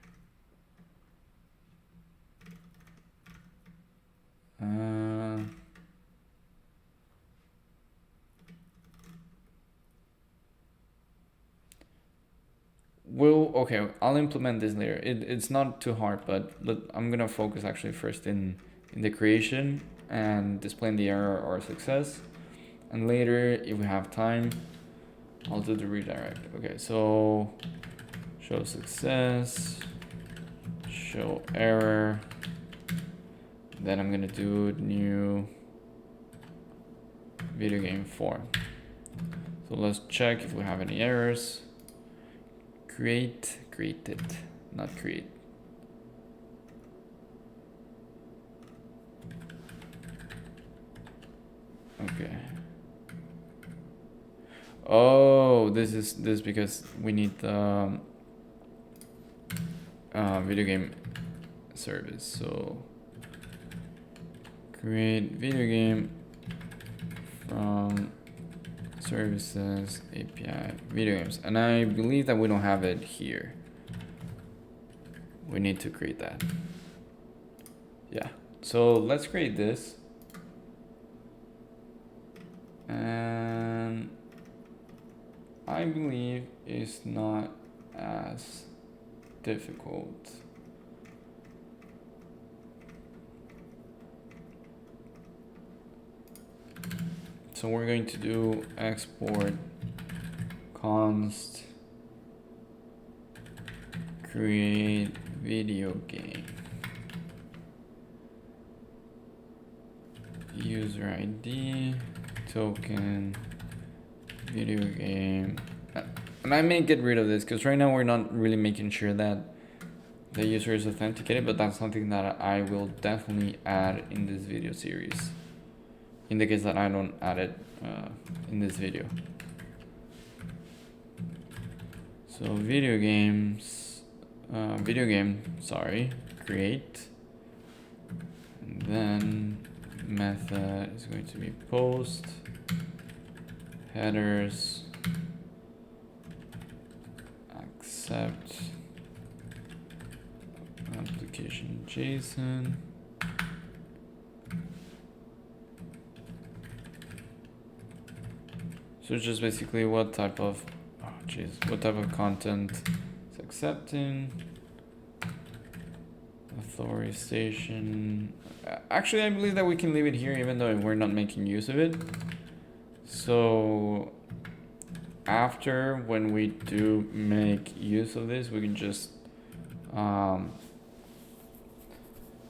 Okay, I'll implement this later. It's not too hard, but I'm gonna focus actually first in the creation and displaying the error or success. And later, if we have time, I'll do the redirect. Okay, so show success, show error. Then I'm gonna do new video game form. So let's check if we have any errors. Created, not create. Okay. Oh, this because we need the video game service. So create video game from services API video games, and I believe that we don't have it here. We need to create that. Yeah, so let's create this, and I believe it's not as difficult. So we're going to do export const create video game user ID token video game. And I may get rid of this because right now we're not really making sure that the user is authenticated, but that's something that I will definitely add in this video series, in the case that I don't add it in this video. So video game, sorry, create, and then method is going to be post headers accept application JSON. So just basically what type of content is accepting. Authorization. Actually, I believe that we can leave it here even though we're not making use of it. So after, when we do make use of this, we can just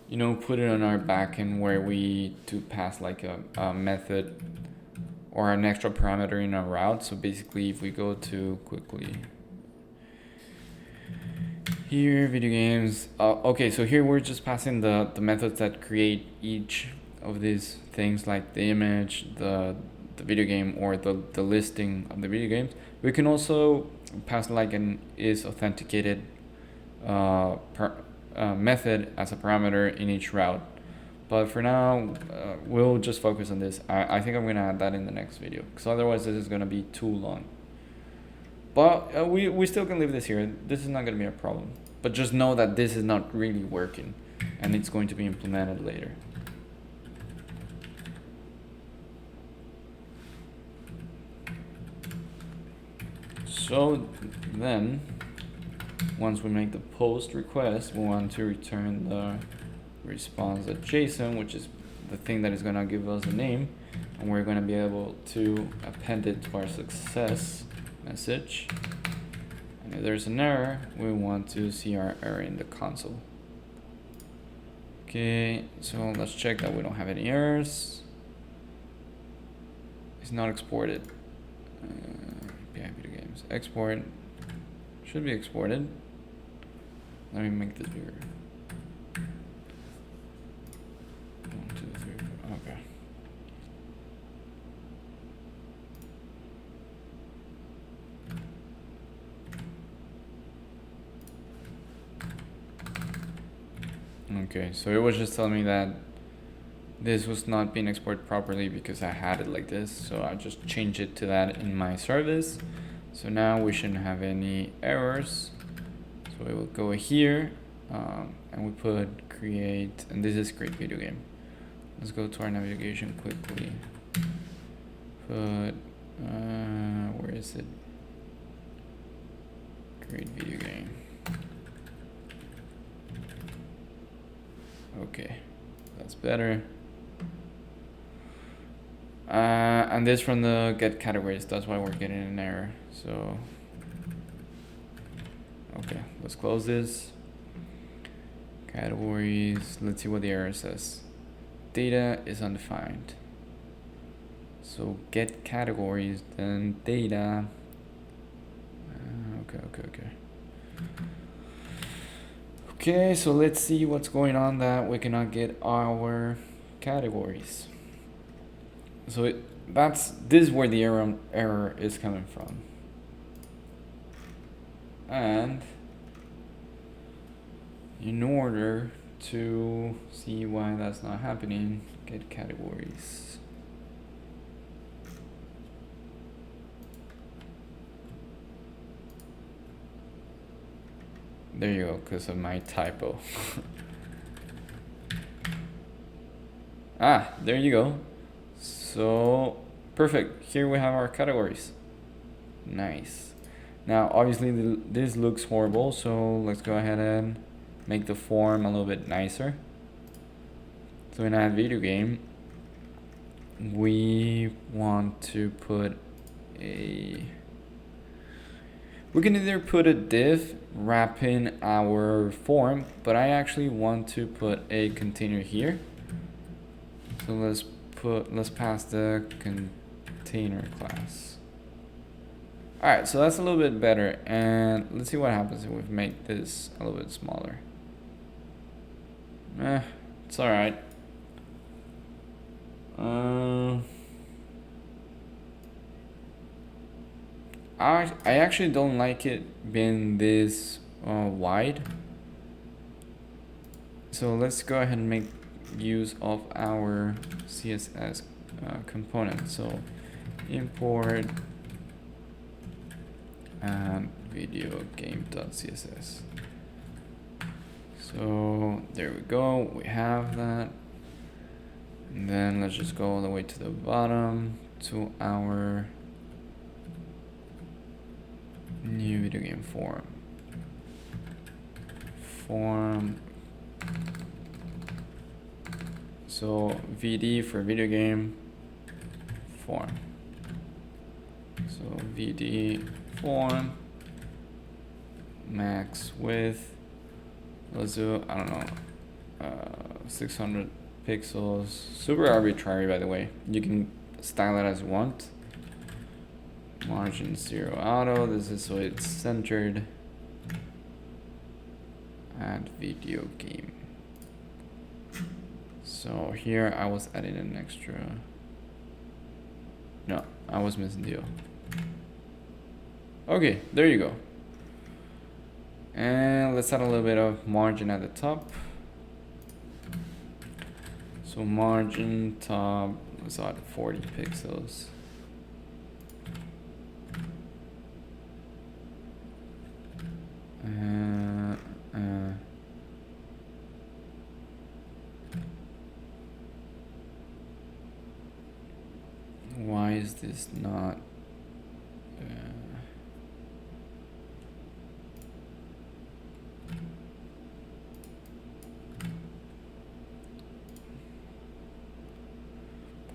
you know, put it on our backend where we do pass like a method or an extra parameter in our route. So basically, if we go to quickly here, video games, okay, so here we're just passing the methods that create each of these things, like the image, the video game, or the listing of the video games. We can also pass like an is authenticated method as a parameter in each route. But for now, we'll just focus on this. I think I'm gonna add that in the next video, because otherwise this is gonna be too long. But we still can leave this here. This is not gonna be a problem. But just know that this is not really working, and it's going to be implemented later. So then, once we make the post request, we want to return the response.json, which is the thing that is going to give us a name, and we're going to be able to append it to our success message. And if there's an error, we want to see our error in the console. Okay, so let's check that we don't have any errors. It's not exported. API video games export should be exported. Let me make this bigger. 1, 2, 3, 4. Okay. Okay, so it was just telling me that this was not being exported properly because I had it like this, so I just changed it to that in my service. So now we shouldn't have any errors. So we will go here and we put create, and this is create video game. Let's go to our navigation quickly. Put where is it? Create video game. Okay, that's better. And this from the get categories, that's why we're getting an error. So okay, let's close this. Categories, let's see what the error says. Data is undefined. So get categories, then data. Okay. Okay, so let's see what's going on that we cannot get our categories. So this is where the error is coming from. And in order to see why that's not happening, get categories. There you go, because of my typo. There you go. So perfect, here we have our categories. Nice. Now obviously this looks horrible, so let's go ahead and make the form a little bit nicer. So in add video game, we want to put we can either put a div wrapping our form, but I actually want to put a container here. So let's pass the container class. Alright, so that's a little bit better, and let's see what happens if we make this a little bit smaller. It's alright. I actually don't like it being this wide. So let's go ahead and make use of our CSS component. So import and video game.css. So there we go, we have that. And then let's just go all the way to the bottom to our new video game form. So VD for video game form. So VD form, max width, let's do, I don't know, 600 pixels, super arbitrary by the way. You can style it as you want. Margin 0 auto, this is so it's centered. Add video game. So here I was adding an extra, no, I was missing the O. Okay, there you go. And let's add a little bit of margin at the top. So margin top, let's add 40 pixels. Why is this not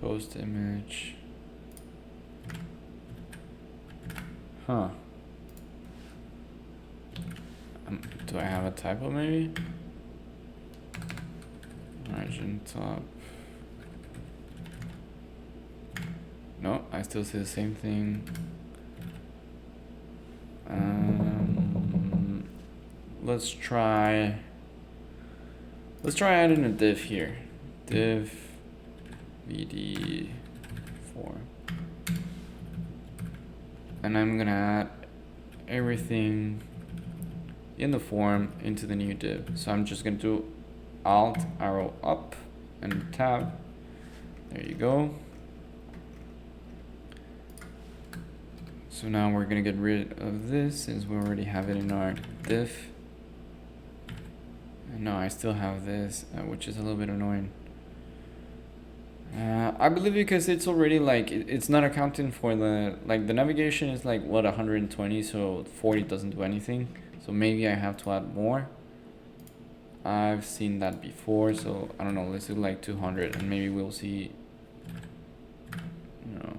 post image? Huh. Do I have a typo maybe? Margin top. No, I still see the same thing. Let's try adding a div here. Div VD form. And I'm gonna add everything in the form into the new div. So I'm just gonna do Alt arrow up and tab. There you go. So now we're gonna get rid of this since we already have it in our div. And no, I still have this, which is a little bit annoying. I believe because it's already like it's not accounting for the the navigation is like what 120, so 40 doesn't do anything. So maybe I have to add more. I've seen that before, so I don't know. Let's do like 200, and maybe we'll see. You know.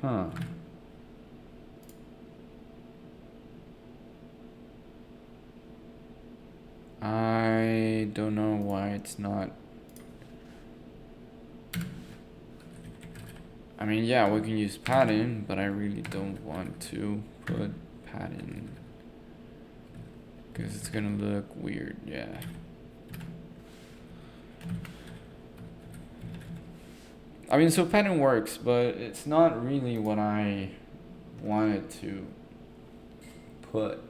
Huh. I don't know why it's not. I mean, yeah, we can use padding, but I really don't want to put padding because it's gonna look weird, yeah. I mean, so padding works, but it's not really what I wanted to put.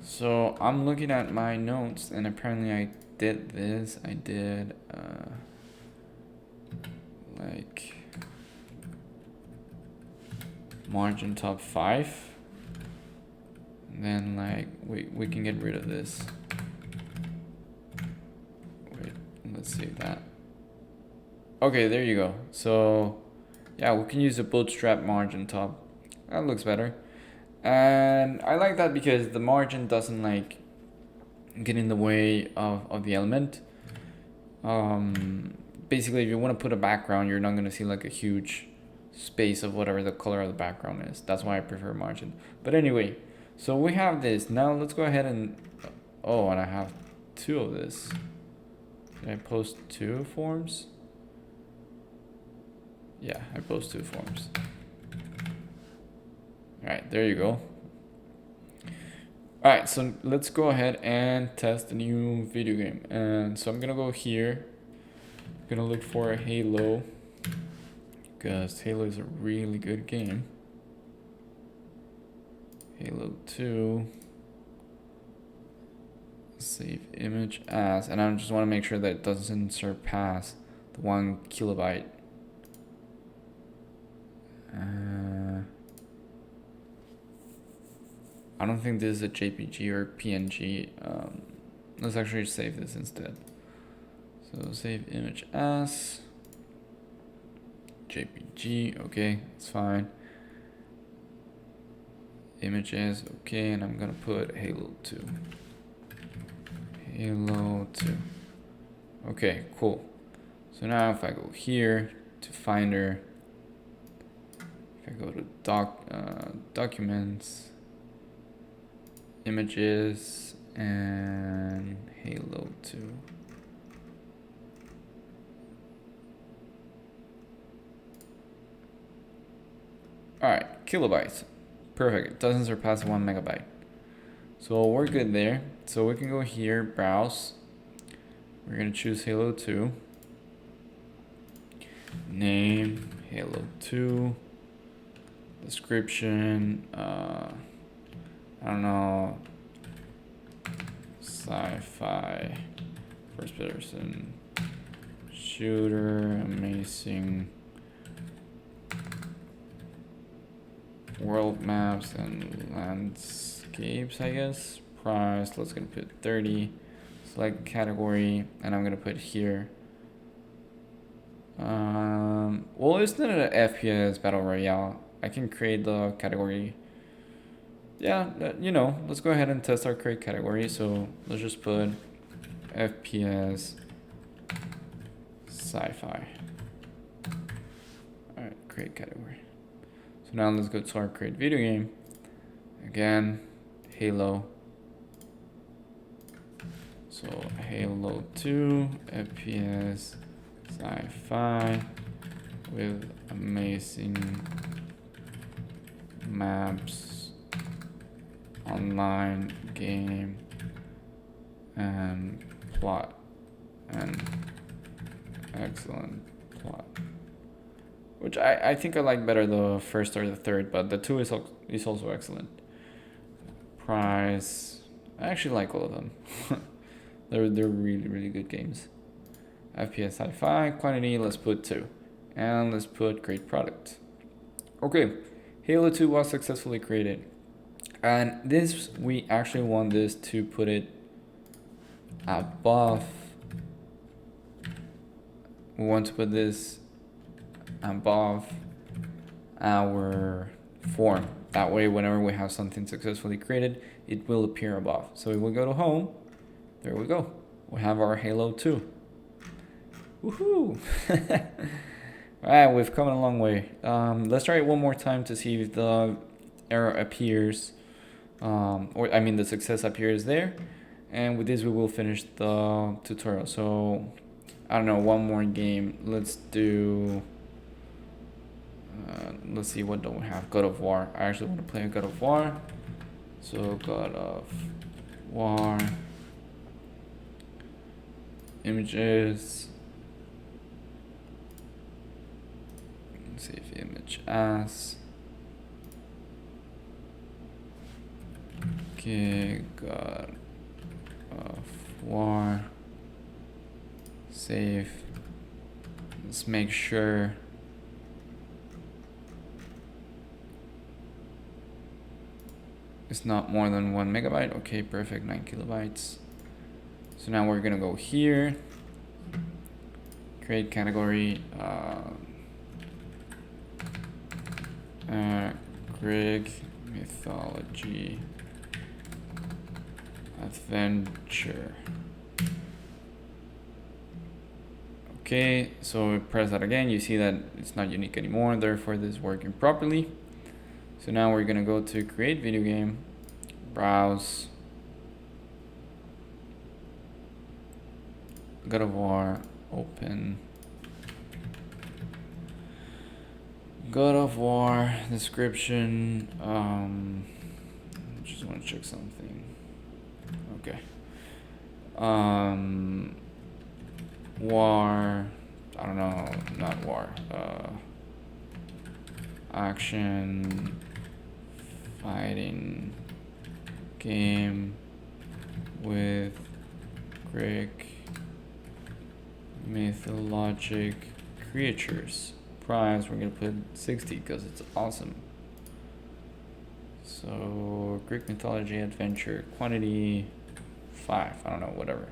So I'm looking at my notes, and apparently I did this. I did like margin top 5, and then like we can get rid of this. Wait, let's see that. Okay, there you go. So yeah, we can use a bootstrap margin top. That looks better. And I like that because the margin doesn't like get in the way of the element. Basically, if you want to put a background, you're not going to see like a huge space of whatever the color of the background is. That's why I prefer margin. But anyway, so we have this. Now let's go ahead and Oh, and I have 2 of this. Did I post 2 forms? Yeah, I post 2 forms. Alright, there you go. Alright, so let's go ahead and test the new video game. And so I'm gonna go here. I'm gonna look for a Halo, because Halo is a really good game. Halo 2. Save image as, and I just want to make sure that it doesn't surpass the 1 kilobyte. I don't think this is a JPG or PNG. Let's actually save this instead. So save image as JPG. Okay, it's fine. Images. Okay, and I'm gonna put Halo 2. Halo 2. Okay, cool. So now if I go here to Finder, if I go to Documents, Images, and Halo 2. Alright, kilobytes. Perfect. It doesn't surpass 1 megabyte. So we're good there. So we can go here, browse. We're gonna choose Halo 2. Name, Halo 2. Description, I don't know. Sci-fi, first person shooter, amazing world maps and landscapes, I guess. Price, let's gonna put 30. Select category, and I'm gonna put here. Well, it's not an FPS battle royale. I can create the category. Yeah, you know, let's go ahead and test our create category. So let's just put FPS sci-fi. All right, create category. So now let's go to our create video game. Again, Halo. So Halo 2 FPS sci-fi with amazing maps, online game, and plot, and excellent plot. Which I think I like better the first or the third, but the 2 is also excellent. Price, I actually like all of them. They're really, really good games. FPS sci-fi, quantity, let's put 2. And let's put great product. Okay, Halo 2 was successfully created. And this, we actually want this to put it above. We want to put this above our form. That way, whenever we have something successfully created, it will appear above. So if we go to home, there we go. We have our Halo 2. Woohoo! Alright, we've come a long way. Let's try it one more time to see if the error appears, or I mean the success appears there. And with this we will finish the tutorial. So, I don't know, one more game. Let's do, let's see, what do we have? God of War. I actually want to play God of War. So God of War. Images. Save image as. Okay, God of War. Save. Let's make sure. It's not more than 1 megabyte. Okay, perfect, 9 kilobytes. So now we're gonna go here. Create category. Greek mythology adventure. Okay, so we press that again. You see that it's not unique anymore, therefore this is working properly. So now we're gonna go to create video game, browse, God of War, open. God of War description. Just want to check something. Okay. War. I don't know. Not war. Action. Fighting. Game with Greek mythologic creatures. Price, we're gonna put 60 because it's awesome. So Greek mythology adventure, quantity 5, I don't know, whatever.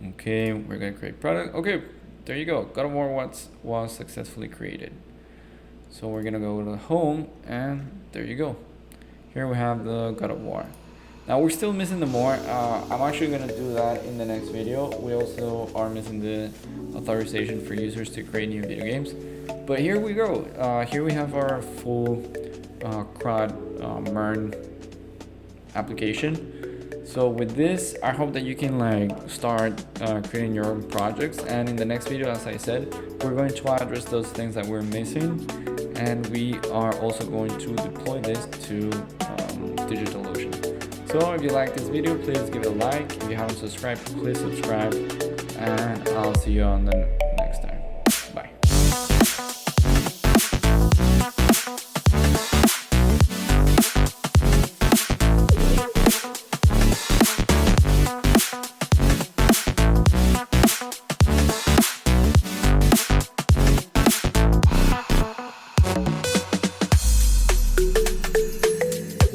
Okay, we're gonna create product. Okay, there you go. God of War was successfully created. So we're gonna go to the home, and there you go. Here we have the God of War. Now we're still missing the more. I'm actually gonna do that in the next video. We also are missing the authorization for users to create new video games. But here we go. Here we have our full CRUD MERN application. So with this, I hope that you can like start creating your own projects. And in the next video, as I said, we're going to address those things that we're missing. And we are also going to deploy this to DigitalOcean. So if you like this video, please give it a like. If you haven't subscribed, please subscribe. And I'll see you on the